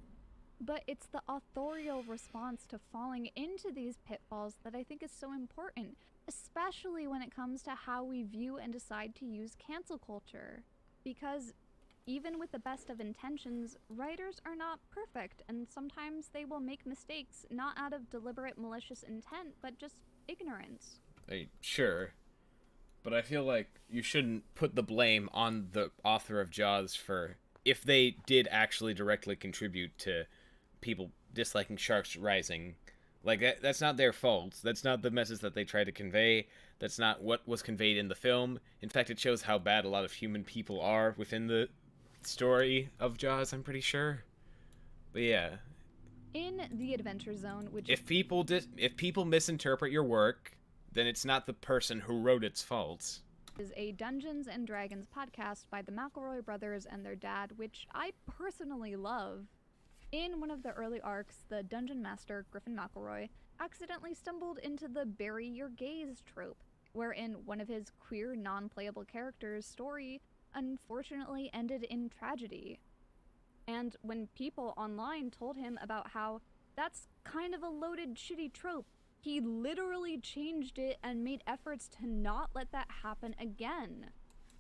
But it's the authorial response to falling into these pitfalls that I think is so important, especially when it comes to how we view and decide to use cancel culture. Because even with the best of intentions, writers are not perfect, and sometimes they will make mistakes, not out of deliberate malicious intent, but just ignorance. Sure. But I feel like you shouldn't put the blame on the author of Jaws for if they did actually directly contribute to people disliking sharks rising. Like, that's not their fault. That's not the message that they tried to convey. That's not what was conveyed in the film. In fact, it shows how bad a lot of human people are within the story of Jaws, I'm pretty sure. But yeah. In the Adventure Zone, which if people misinterpret your work, then it's not the person who wrote its fault. Is a Dungeons and Dragons podcast by the McElroy brothers and their dad, which I personally love. In one of the early arcs, the dungeon master, Griffin McElroy, accidentally stumbled into the bury your gays trope, wherein one of his queer non-playable characters' story unfortunately ended in tragedy. And when people online told him about how that's kind of a loaded, shitty trope, he literally changed it and made efforts to not let that happen again.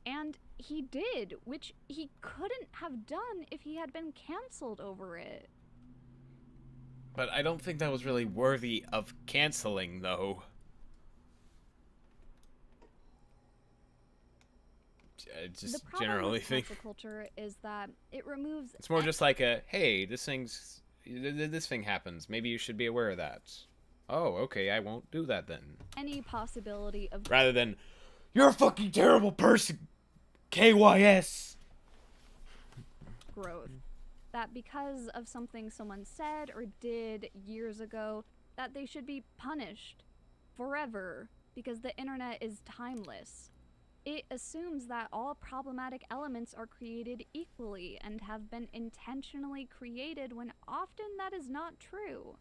And he did, which he couldn't have done if he had been canceled over it. But I don't think that was really worthy of canceling, though. Just the problem generally with think cancel culture is that it removes. It's more just like a, hey, this thing happens. Maybe you should be aware of that. Oh, okay, I won't do that then. Any possibility of rather than, you're a fucking terrible person, KYS. Growth. That because of something someone said or did years ago, that they should be punished forever because the internet is timeless. It assumes that all problematic elements are created equally and have been intentionally created when often that is not true.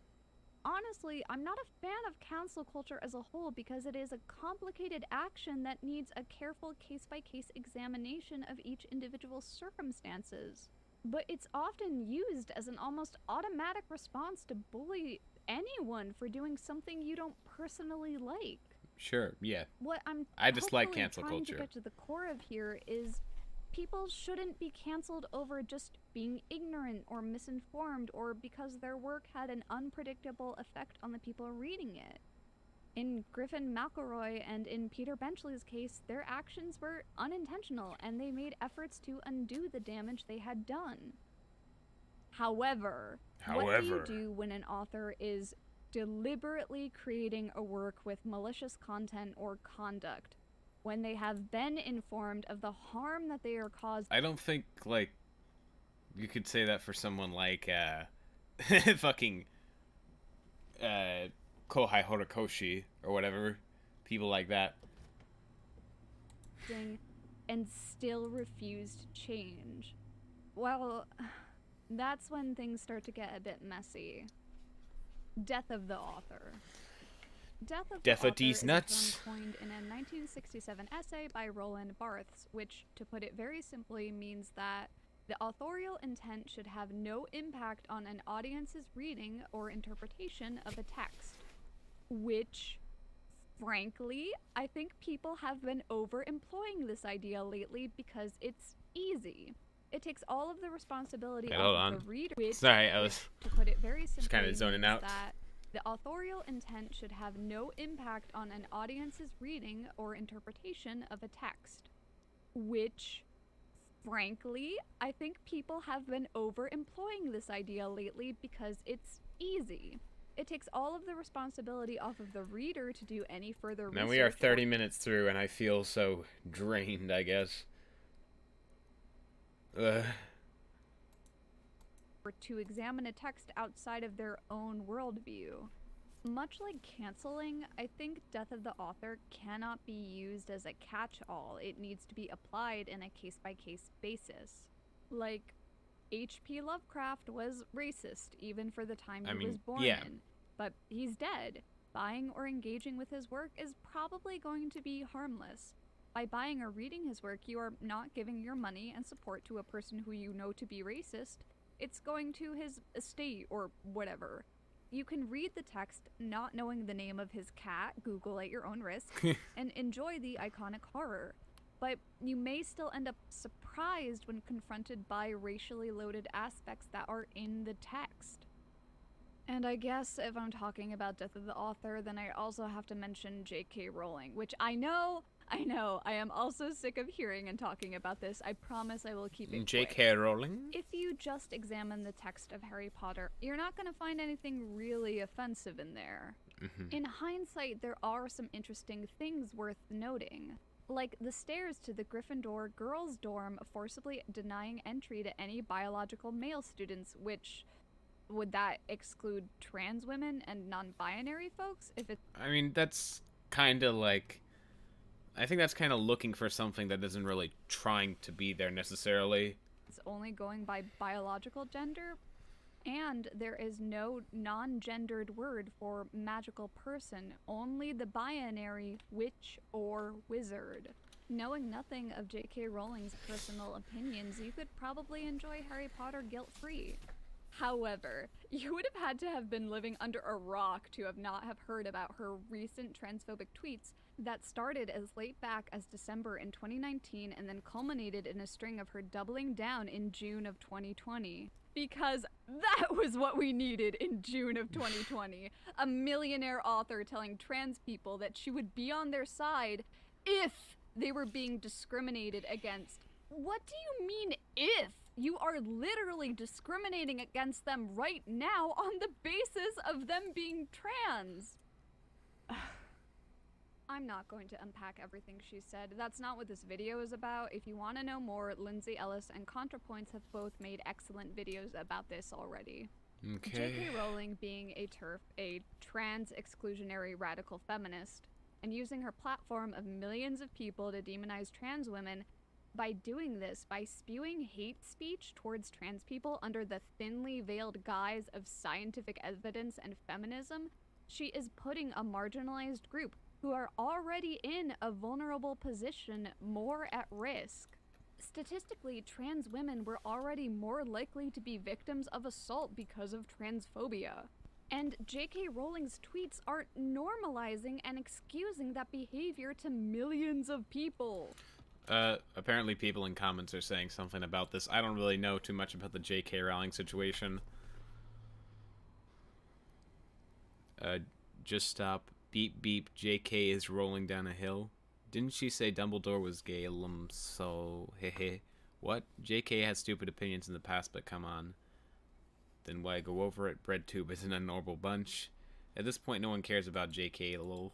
Honestly, I'm not a fan of cancel culture as a whole because it is a complicated action that needs a careful case-by-case examination of each individual's circumstances. But it's often used as an almost automatic response to bully anyone for doing something you don't personally like. Sure, yeah. What I dislike cancel trying culture. To get to the core of here is people shouldn't be canceled over just being ignorant or misinformed or because their work had an unpredictable effect on the people reading it. In Griffin McElroy and in Peter Benchley's case, their actions were unintentional and they made efforts to undo the damage they had done. However, what do you do when an author is deliberately creating a work with malicious content or conduct, when they have been informed of the harm that they are causing? I don't think, like, you could say that for someone like, fucking, Kohai Horikoshi, or whatever. People like that. And still refuse to change. Well, that's when things start to get a bit messy. Death of the author. Death of the author is a term coined in a 1967 essay by Roland Barthes, which, to put it very simply, means that the authorial intent should have no impact on an audience's reading or interpretation of a text. Which, frankly, I think people have been over-employing this idea lately because it's easy. It takes all of the responsibility off of the reader. Sorry, I was to put it very simply, kind of zoning out. That the authorial intent should have no impact on an audience's reading or interpretation of a text. Which, frankly, I think people have been over-employing this idea lately because it's easy. It takes all of the responsibility off of the reader to do any further research. Now we are 30 minutes through and I feel so drained, I guess. Or to examine a text outside of their own worldview. Much like canceling, I think death of the author cannot be used as a catch-all. It needs to be applied in a case-by-case basis. Like, H.P. Lovecraft was racist, even for the time he was born in. But he's dead. Buying or engaging with his work is probably going to be harmless. By buying or reading his work, you are not giving your money and support to a person who you know to be racist. It's going to his estate or whatever. You can read the text not knowing the name of his cat, Google at your own risk, and enjoy the iconic horror. But you may still end up surprised when confronted by racially loaded aspects that are in the text. And I guess if I'm talking about death of the author, then I also have to mention J.K. Rowling, which I know, I am also sick of hearing and talking about this. I promise I will keep it quick. J.K. Rowling? If you just examine the text of Harry Potter, you're not going to find anything really offensive in there. In hindsight, there are some interesting things worth noting. Like the stairs to the Gryffindor girls' dorm forcibly denying entry to any biological male students, which... would that exclude trans women and non-binary folks? If it, I mean, that's kind of like... I think that's kind of looking for something that isn't really trying to be there necessarily. it's only going by biological gender, and there is no non-gendered word for magical person, only the binary witch or wizard. Knowing nothing of J.K. Rowling's personal opinions, you could probably enjoy Harry Potter guilt-free. However, you would have had to have been living under a rock to have not have heard about her recent transphobic tweets that started as late back as December in 2019 and then culminated in a string of her doubling down in June of 2020. Because that was what we needed in June of 2020. A millionaire author telling trans people that she would be on their side if they were being discriminated against. What do you mean, if? You are literally discriminating against them right now on the basis of them being trans. I'm not going to unpack everything she said. That's not what this video is about. If you want to know more, Lindsay Ellis and ContraPoints have both made excellent videos about this already. Okay. J.K. Rowling being a TERF, a trans exclusionary radical feminist, and using her platform of millions of people to demonize trans women. By doing this, by spewing hate speech towards trans people under the thinly veiled guise of scientific evidence and feminism, she is putting a marginalized group who are already in a vulnerable position more at risk. Statistically, trans women were already more likely to be victims of assault because of transphobia. And J.K. Rowling's tweets are normalizing and excusing that behavior to millions of people. Apparently people in comments are saying something about this. I don't really know too much about the J.K. Rowling situation. Just stop. Beep beep, J.K. is rolling down a hill. Didn't she say Dumbledore was gay? So, hehe. What? J.K. has stupid opinions in the past, but come on. Then why go over it? BreadTube isn't a normal bunch. At this point, no one cares about J.K. lol.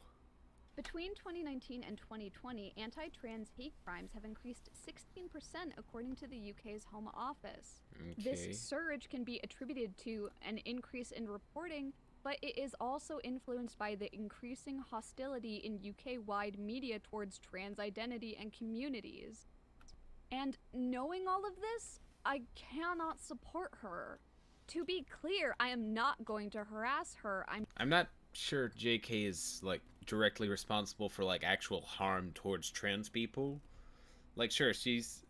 Between 2019 and 2020, anti-trans hate crimes have increased 16% according to the UK's Home Office. Okay. This surge can be attributed to an increase in reporting, but it is also influenced by the increasing hostility in UK-wide media towards trans identity and communities. And knowing all of this, I cannot support her. To be clear, I am not going to harass her. I'm not sure JK is, like, directly responsible for, like, actual harm towards trans people. Like, sure,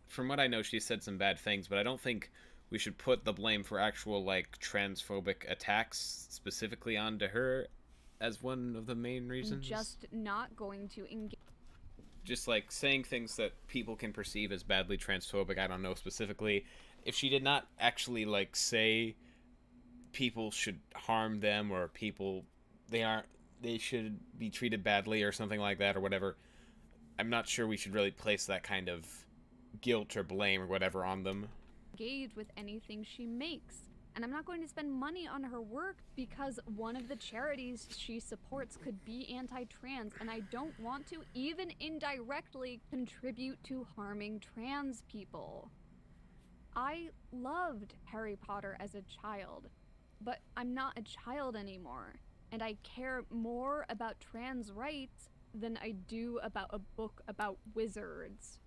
from what I know, she said some bad things, but I don't think we should put the blame for actual, like, transphobic attacks specifically onto her as one of the main reasons. Just not going to engage. Just, like, saying things that people can perceive as badly transphobic, I don't know specifically. If she did not actually, like, say people should harm them or they should be treated badly or something like that or whatever, I'm not sure we should really place that kind of guilt or blame or whatever on them. Engage with anything she makes. And I'm not going to spend money on her work because one of the charities she supports could be anti-trans, and I don't want to even indirectly contribute to harming trans people. I loved Harry Potter as a child, but I'm not a child anymore. and I care more about trans rights than I do about a book about wizards.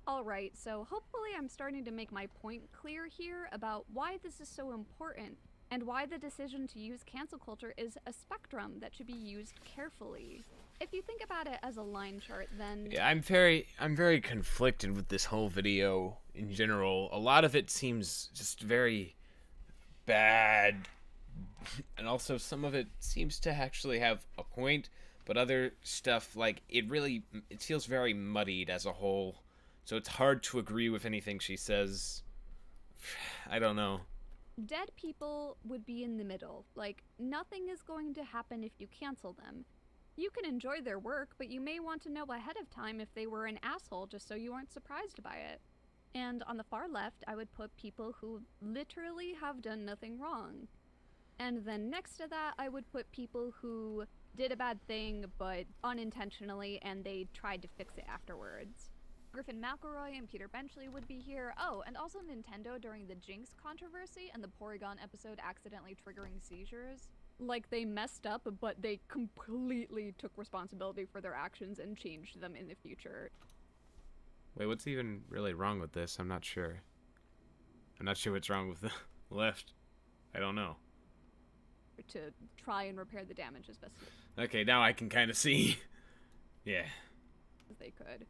Alright, so hopefully I'm starting to make my point clear here about why this is so important, and why the decision to use cancel culture is a spectrum that should be used carefully. If you think about it as a line chart, then... Yeah, I'm very conflicted with this whole video in general. A lot of it seems just very bad, and also some of it seems to actually have a point, but other stuff, like, it feels very muddied as a whole, so it's hard to agree with anything she says. I don't know. Dead people would be in the middle. Like, nothing is going to happen if you cancel them. You can enjoy their work, but you may want to know ahead of time if they were an asshole just so you aren't surprised by it. And on the far left, I would put people who literally have done nothing wrong. And then next to that, I would put people who did a bad thing, but unintentionally, and they tried to fix it afterwards. Griffin McElroy and Peter Benchley would be here. Oh, and also Nintendo during the Jinx controversy and the Porygon episode accidentally triggering seizures. Like, they messed up, but they completely took responsibility for their actions and changed them in the future. Wait, what's even really wrong with this? I'm not sure. I'm not sure what's wrong with the left. I don't know. To try and repair the damage as best Okay, now I can kind of see. Yeah. as they could.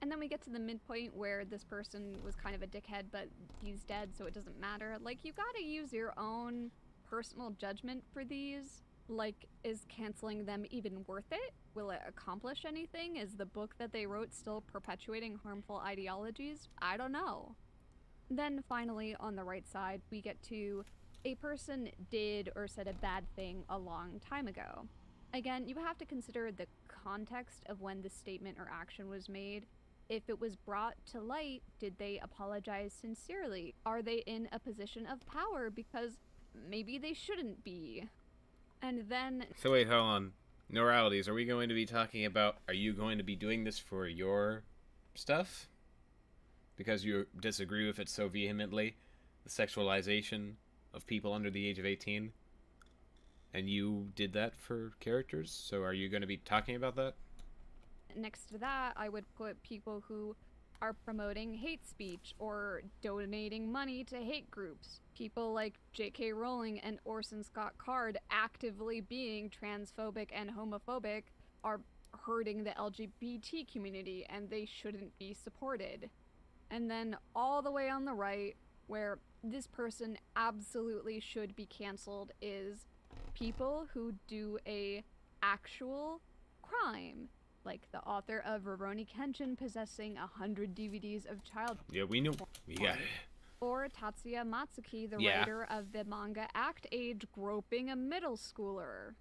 And then we get to the midpoint where this person was kind of a dickhead, but he's dead, so it doesn't matter. Like, you gotta use your own personal judgment for these. Like, is canceling them even worth it? Will it accomplish anything? Is the book that they wrote still perpetuating harmful ideologies? I don't know. Then finally, on the right side, we get to a person did or said a bad thing a long time ago. Again, you have to consider the context of when the statement or action was made. If it was brought to light, did they apologize sincerely? Are they in a position of power? Because maybe they shouldn't be. And then... So wait, hold on. Noralities, are we going to be talking about... Are you going to be doing this for your stuff? Because you disagree with it so vehemently? The sexualization of people under the age of 18? And you did that for characters? So are you going to be talking about that? Next to that, I would put people who are promoting hate speech or donating money to hate groups. People like J.K. Rowling and Orson Scott Card actively being transphobic and homophobic are hurting the LGBT community, and they shouldn't be supported. And then all the way on the right, where this person absolutely should be canceled, is people who do a actual crime. Like the author of Rurouni Kenshin possessing 100 DVDs of child Yeah, we know. We got it. or Tatsuya Matsuki, the Yeah. writer of the manga Act Age, groping a middle schooler.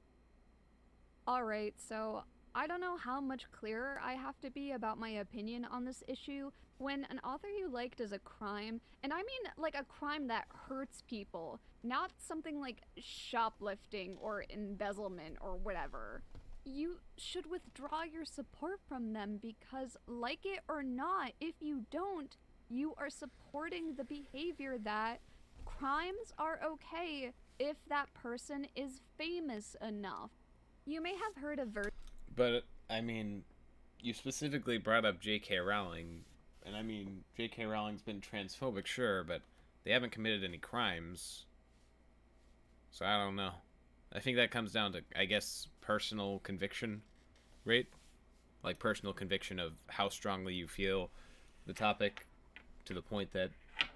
Alright, so I don't know how much clearer I have to be about my opinion on this issue when an author you like does a crime, and I mean like a crime that hurts people, not something like shoplifting or embezzlement or whatever. You should withdraw your support from them because, like it or not, if you don't, you are supporting the behavior that crimes are okay if that person is famous enough. You may have heard of But, I mean, you specifically brought up J.K. Rowling. And I mean, J.K. Rowling's been transphobic, sure, but they haven't committed any crimes. So I don't know. I think that comes down to, I guess, personal conviction, right? Like personal conviction of how strongly you feel the topic to the point that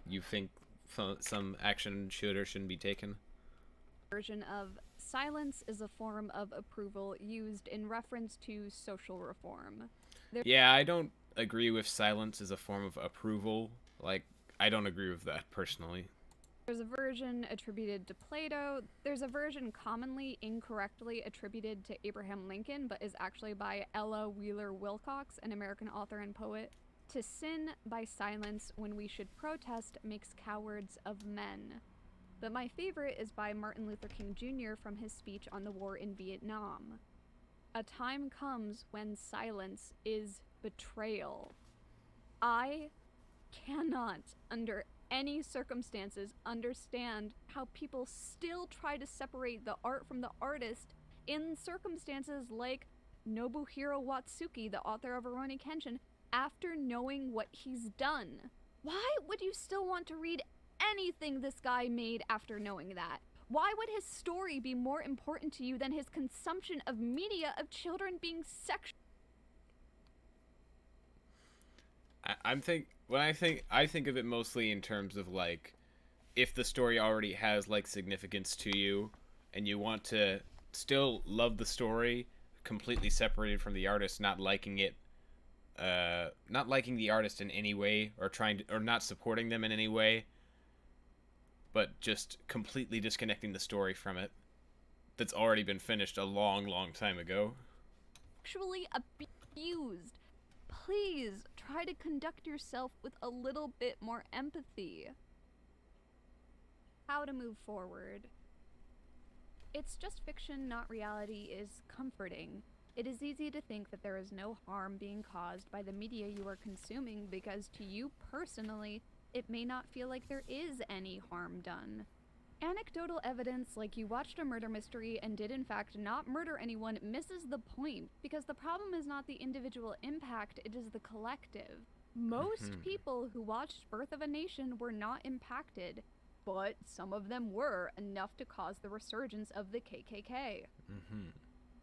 you think some action should or shouldn't be taken. version of silence is a form of approval used in reference to social reform. Yeah, I don't agree with silence as a form of approval. Like, I don't agree with that personally. There's a version attributed to Plato. There's a version commonly incorrectly attributed to Abraham Lincoln, but is actually by Ella Wheeler Wilcox, an American author and poet. To sin by silence when we should protest makes cowards of men. But my favorite is by Martin Luther King Jr. from his speech on the war in Vietnam. A time comes when silence is betrayal. I cannot, under any circumstances, understand how people still try to separate the art from the artist in circumstances like Nobuhiro Watsuki, the author of Rurouni Kenshin, after knowing what he's done. Why would you still want to read anything this guy made after knowing that? Why would his story be more important to you than his consumption of media of children being sexual? I think of it mostly in terms of like, if the story already has like significance to you, and you want to still love the story, completely separated from the artist, not liking it, not liking the artist in any way, or or not supporting them in any way, but just completely disconnecting the story from it, that's already been finished a long, long time ago. Sexually abused. Please try to conduct yourself with a little bit more empathy. How to move forward. It's just fiction, not reality, is comforting. It is easy to think that there is no harm being caused by the media you are consuming because to you personally, it may not feel like there is any harm done. Anecdotal evidence like you watched a murder mystery and did in fact not murder anyone misses the point, because the problem is not the individual impact, it is the collective. Most people who watched Birth of a Nation were not impacted, but some of them were, enough to cause the resurgence of the KKK.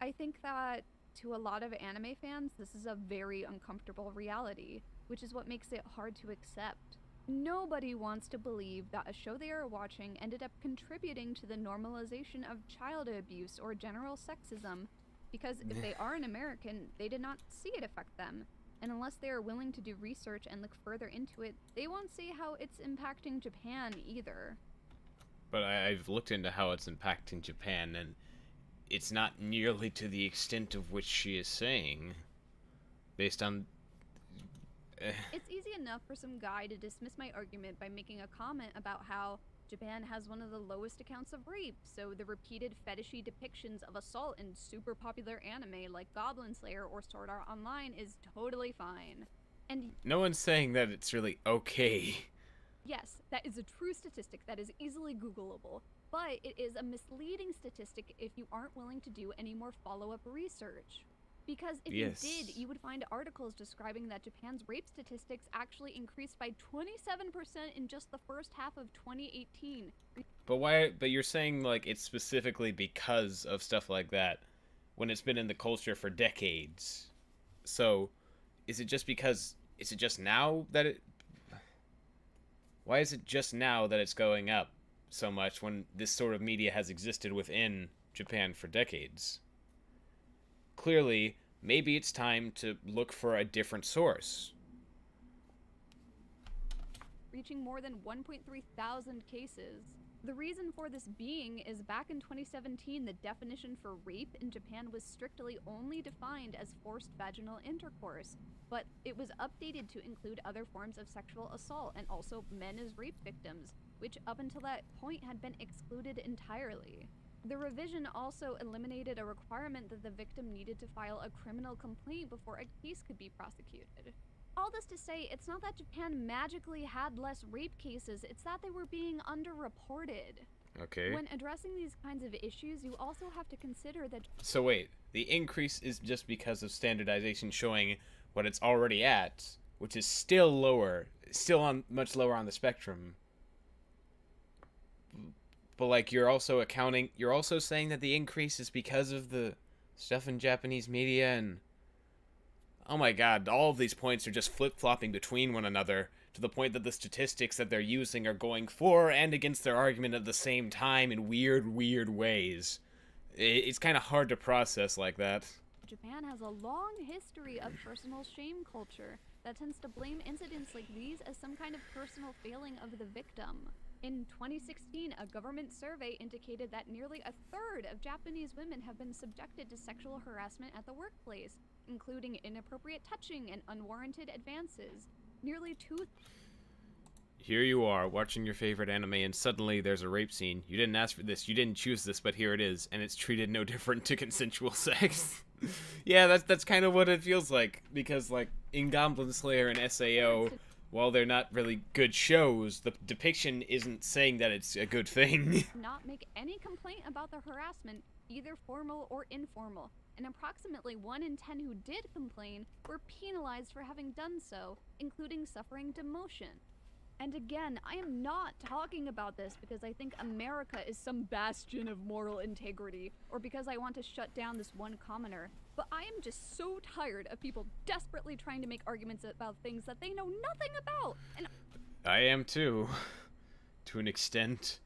I think that to a lot of anime fans, this is a very uncomfortable reality, which is what makes it hard to accept. Nobody wants to believe that a show they are watching ended up contributing to the normalization of child abuse or general sexism, because if they are an American, they did not see it affect them. And unless they are willing to do research and look further into it, they won't see how it's impacting Japan either. But I've looked into how it's impacting Japan, and it's not nearly to the extent of which she is saying, based on... It's easy enough for some guy to dismiss my argument by making a comment about how Japan has one of the lowest accounts of rape, so the repeated fetishy depictions of assault in super popular anime like Goblin Slayer or Sword Art Online is totally fine. And no one's saying that it's really okay. yes, that is a true statistic that is easily Googleable, but it is a misleading statistic if you aren't willing to do any more follow-up research. Because if you did, you would find articles describing that Japan's rape statistics actually increased by 27% in just the first half of 2018. But why? But you're saying like it's specifically because of stuff like that, when it's been in the culture for decades. So, is it just because? Is it just now that it? Why is it just now that it's going up so much when this sort of media has existed within Japan for decades? Clearly, maybe it's time to look for a different source. Reaching more than 1.3 thousand cases. The reason for this being is back in 2017, the definition for rape in Japan was strictly only defined as forced vaginal intercourse, but it was updated to include other forms of sexual assault and also men as rape victims, which up until that point had been excluded entirely. The revision also eliminated a requirement that the victim needed to file a criminal complaint before a case could be prosecuted. All this to say, it's not that Japan magically had less rape cases, it's that they were being underreported. Okay. When addressing these kinds of issues, you also have to consider that... So wait, the increase is just because of standardization showing what it's already at, which is still lower, still much lower on the spectrum. But like you're also saying that the increase is because of the stuff in Japanese media, and oh my god, all of these points are just flip-flopping between one another to the point that the statistics that they're using are going for and against their argument at the same time in weird ways. It's kind of hard to process like that. Japan has a long history of personal shame culture that tends to blame incidents like these as some kind of personal failing of the victim. In 2016, a government survey indicated that nearly a third of Japanese women have been subjected to sexual harassment at the workplace, including inappropriate touching and unwarranted advances. Nearly Here you are, watching your favorite anime, and suddenly there's a rape scene. You didn't ask for this, you didn't choose this, but here it is, and it's treated no different to consensual sex. Yeah, that's kind of what it feels like, because like in Goblin Slayer and SAO, while they're not really good shows, the depiction isn't saying that it's a good thing. not make any complaint about the harassment, either formal or informal, and approximately 1 in 10 who did complain were penalized for having done so, including suffering demotion. And again, I am not talking about this because I think America is some bastion of moral integrity, or because I want to shut down this one commenter, but I am just so tired of people desperately trying to make arguments about things that they know nothing about, and I am too, to an extent.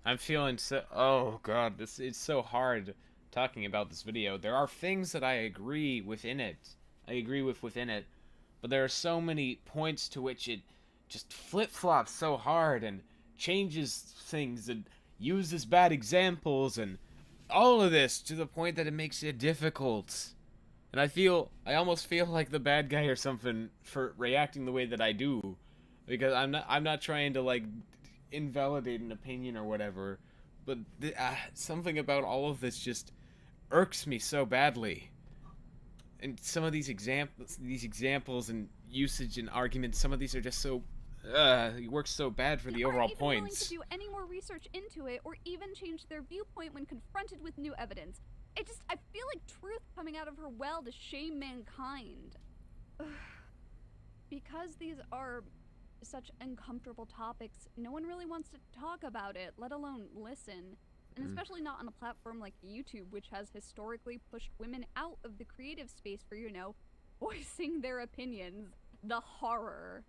I'm feeling so. Oh god, it's so hard talking about this video. There are things that I agree within it. But there are so many points to which it just flip-flops so hard and changes things and uses bad examples and all of this to the point that it makes it difficult. And I almost feel like the bad guy or something for reacting the way that I do, because I'm not trying to like invalidate an opinion or whatever, but something about all of this just irks me so badly. And some of these examples and usage and arguments, some of these are just so it works so bad for the overall aren't even willing points. to do any more research into it or even change their viewpoint when confronted with new evidence. I feel like truth coming out of her well to shame mankind. Because these are such uncomfortable topics, no one really wants to talk about it, let alone listen. And especially not on a platform like YouTube, which has historically pushed women out of the creative space for, voicing their opinions. The horror.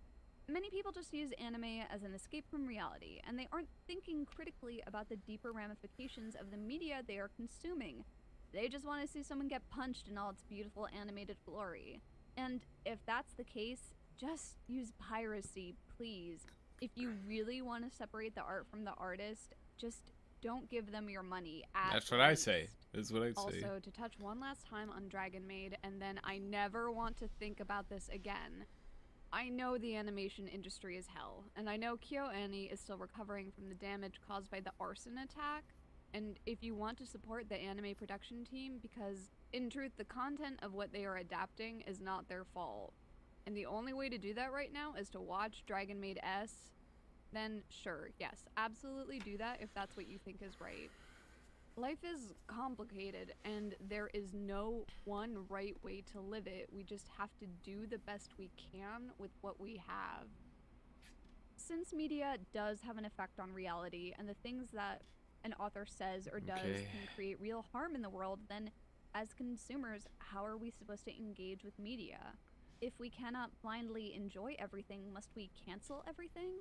Many people just use anime as an escape from reality, and they aren't thinking critically about the deeper ramifications of the media they are consuming. They just want to see someone get punched in all its beautiful animated glory. And if that's the case, just use piracy, please. If you really want to separate the art from the artist, just don't give them your money at That's what I least. say. That's what I'd say. Also, to touch one last time on Dragon Maid, and then I never want to think about this again. I know the animation industry is hell, and I know KyoAni is still recovering from the damage caused by the arson attack, and if you want to support the anime production team, because in truth, the content of what they are adapting is not their fault, and the only way to do that right now is to watch Dragon Maid S, then sure, yes, absolutely do that if that's what you think is right. Life is complicated, and there is no one right way to live it. We just have to do the best we can with what we have. Since media does have an effect on reality, and the things that an author says or does can create real harm in the world, then as consumers, how are we supposed to engage with media? If we cannot blindly enjoy everything, must we cancel everything?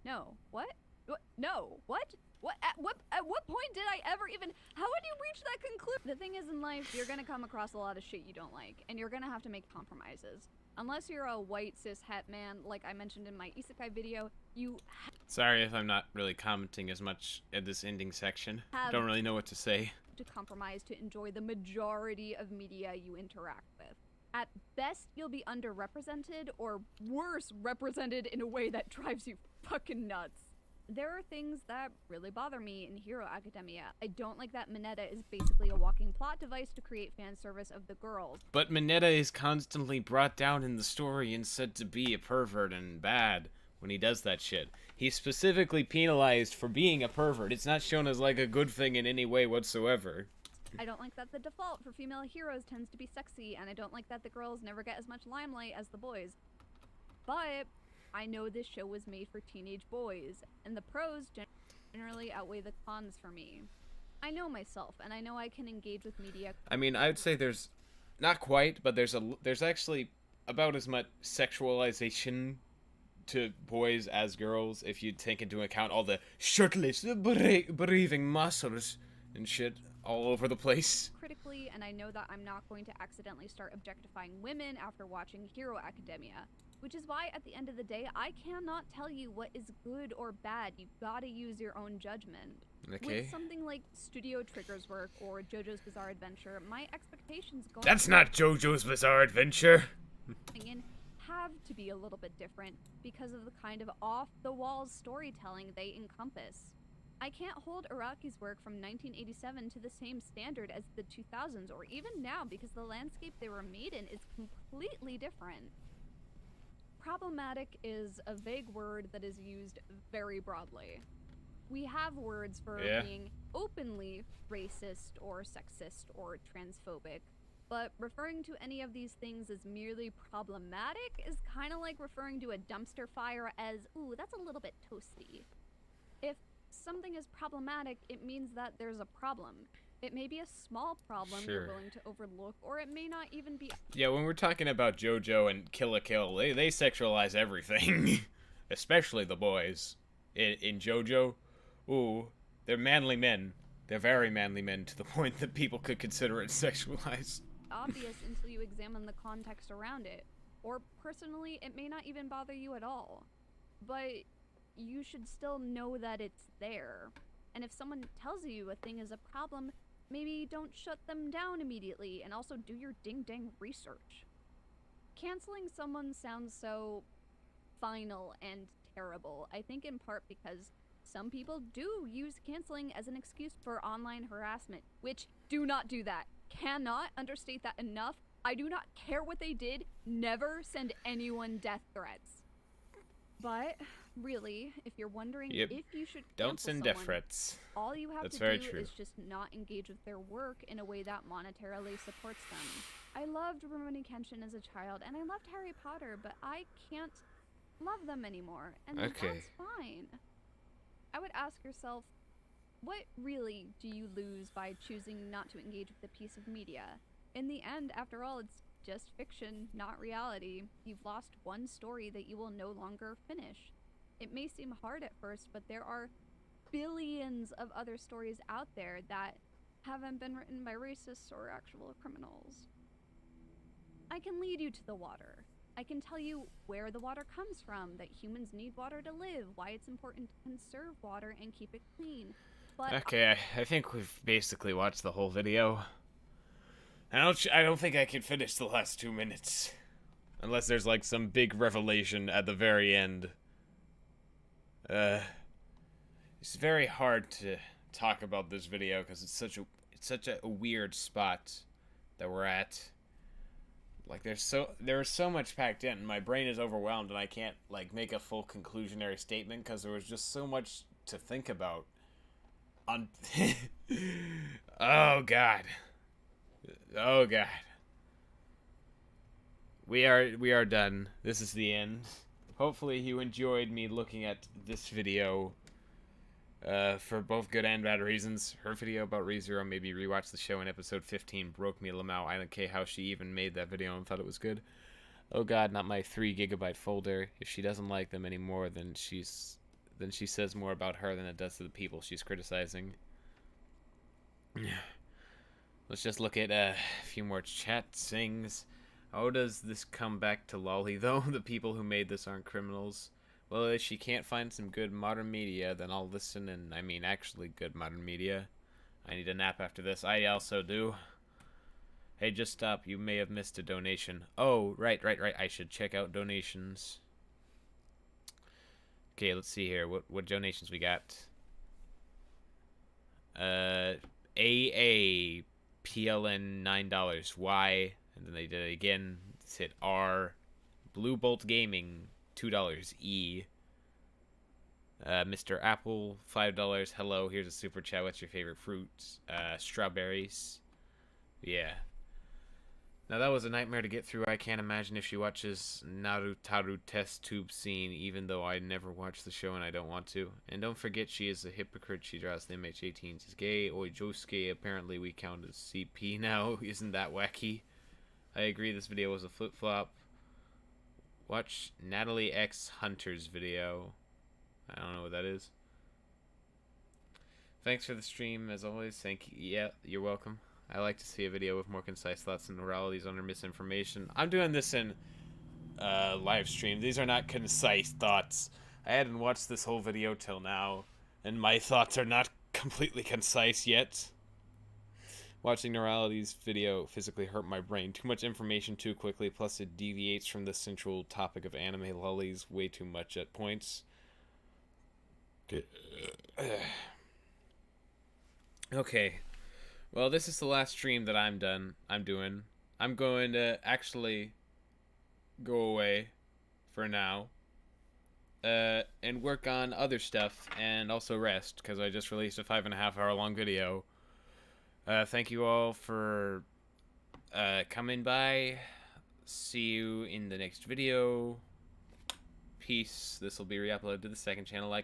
No. What? No. What? At what point did I ever even, how would you reach that conclusion? The thing is, in life, you're gonna come across a lot of shit you don't like, and you're gonna have to make compromises. Unless you're a white cis het man, like I mentioned in my isekai video, you Sorry if I'm not really commenting as much at this ending section. Don't really know what to say. to compromise to enjoy the majority of media you interact with. At best, you'll be underrepresented, or worse, represented in a way that drives you fucking nuts. There are things that really bother me in Hero Academia. I don't like that Mineta is basically a walking plot device to create fan service of the girls. But Mineta is constantly brought down in the story and said to be a pervert and bad when he does that shit. He's specifically penalized for being a pervert. It's not shown as like a good thing in any way whatsoever. I don't like that the default for female heroes tends to be sexy, and I don't like that the girls never get as much limelight as the boys. But I know this show was made for teenage boys, and the pros generally outweigh the cons for me. I know myself, and I know I can engage with media. I mean, I would say there's not quite, but there's actually about as much sexualization to boys as girls if you take into account all the shirtless, breathing muscles and shit all over the place. Critically, and I know that I'm not going to accidentally start objectifying women after watching Hero Academia, which is why at the end of the day, I cannot tell you what is good or bad. You gotta use your own judgment. Okay. With something like Studio Trigger's work or JoJo's Bizarre Adventure, my expectations going That's not JoJo's Bizarre Adventure. in have to be a little bit different because of the kind of off-the-wall storytelling they encompass. I can't hold Araki's work from 1987 to the same standard as the 2000s or even now because the landscape they were made in is completely different. Problematic is a vague word that is used very broadly. We have words for Yeah. being openly racist or sexist or transphobic, but referring to any of these things as merely problematic is kind of like referring to a dumpster fire as, ooh, that's a little bit toasty. If something is problematic, it means that there's a problem. It may be a small problem Sure. you're willing to overlook, or it may not even be. Yeah, when we're talking about JoJo and Kill la Kill, they sexualize everything, especially the boys. In JoJo, ooh, they're manly men. They're very manly men to the point that people could consider it sexualized. Obvious until you examine the context around it. Or personally, it may not even bother you at all. But you should still know that it's there. And if someone tells you a thing is a problem, maybe don't shut them down immediately, and also do your ding-dang research. Canceling someone sounds so final and terrible, I think in part because some people do use canceling as an excuse for online harassment, which do not do that. Cannot understate that enough. I do not care what they did. Never send anyone death threats. But really, if you're wondering Yep. if you should Don't cancel send someone, death threats. all you have That's to very do true. is just not engage with their work in a way that monetarily supports them. I loved Rurouni Kenshin as a child, and I loved Harry Potter, but I can't love them anymore, and Okay. that's fine. I would ask yourself, what really do you lose by choosing not to engage with a piece of media? In the end, after all, it's just fiction, not reality. You've lost one story that you will no longer finish. It may seem hard at first, but there are billions of other stories out there that haven't been written by racists or actual criminals. I can lead you to the water. I can tell you where the water comes from, that humans need water to live, why it's important to conserve water and keep it clean. But Okay, I think we've basically watched the whole video. I don't think I can finish the last 2 minutes. Unless there's like some big revelation at the very end. It's very hard to talk about this video because it's such a weird spot that we're at. Like there was so much packed in, and my brain is overwhelmed, and I can't like make a full conclusionary statement because there was just so much to think about. On oh god. Oh god. We are done. This is the end. Hopefully you enjoyed me looking at this video for both good and bad reasons. Her video about ReZero made me rewatch the show in episode 15 broke me Lamau. I don't care how she even made that video and thought it was good. Oh god, not my 3 GB folder. If she doesn't like them anymore, then she says more about her than it does to the people she's criticizing. Let's just look at a few more chat things. How does this come back to Lolly, though? The people who made this aren't criminals. Well, if she can't find some good modern media, then I'll listen, and I mean actually good modern media. I need a nap after this. I also do. Hey, just stop. You may have missed a donation. Oh, right. I should check out donations. Okay, let's see here. What donations we got? AA PLN $9. Y, and then they did it again. Let's hit R. Blue Bolt Gaming $2. E. Mr. Apple $5. Hello, here's a super chat. What's your favorite fruit? Strawberries. Yeah. Now that was a nightmare to get through. I can't imagine if she watches Narutaru test tube scene, even though I never watched the show and I don't want to. And don't forget she is a hypocrite. She draws the MH18. She's gay. Oi Josuke, apparently we count as CP now. Isn't that wacky? I agree this video was a flip-flop. Watch Natalie X Hunter's video. I don't know what that is. Thanks for the stream, as always. Thank you. Yeah, you're welcome. I like to see a video with more concise thoughts and Noralities under misinformation. I'm doing this in live stream. These are not concise thoughts. I hadn't watched this whole video till now, and my thoughts are not completely concise yet. Watching Noralities video physically hurt my brain. Too much information too quickly, plus it deviates from the central topic of anime lollies way too much at points. Okay. Well, this is the last stream that I'm doing. I'm going to actually go away for now. and work on other stuff, and also rest, because I just released a 5.5-hour long video. Thank you all for coming by. See you in the next video. Peace. This will be re-uploaded to the second channel like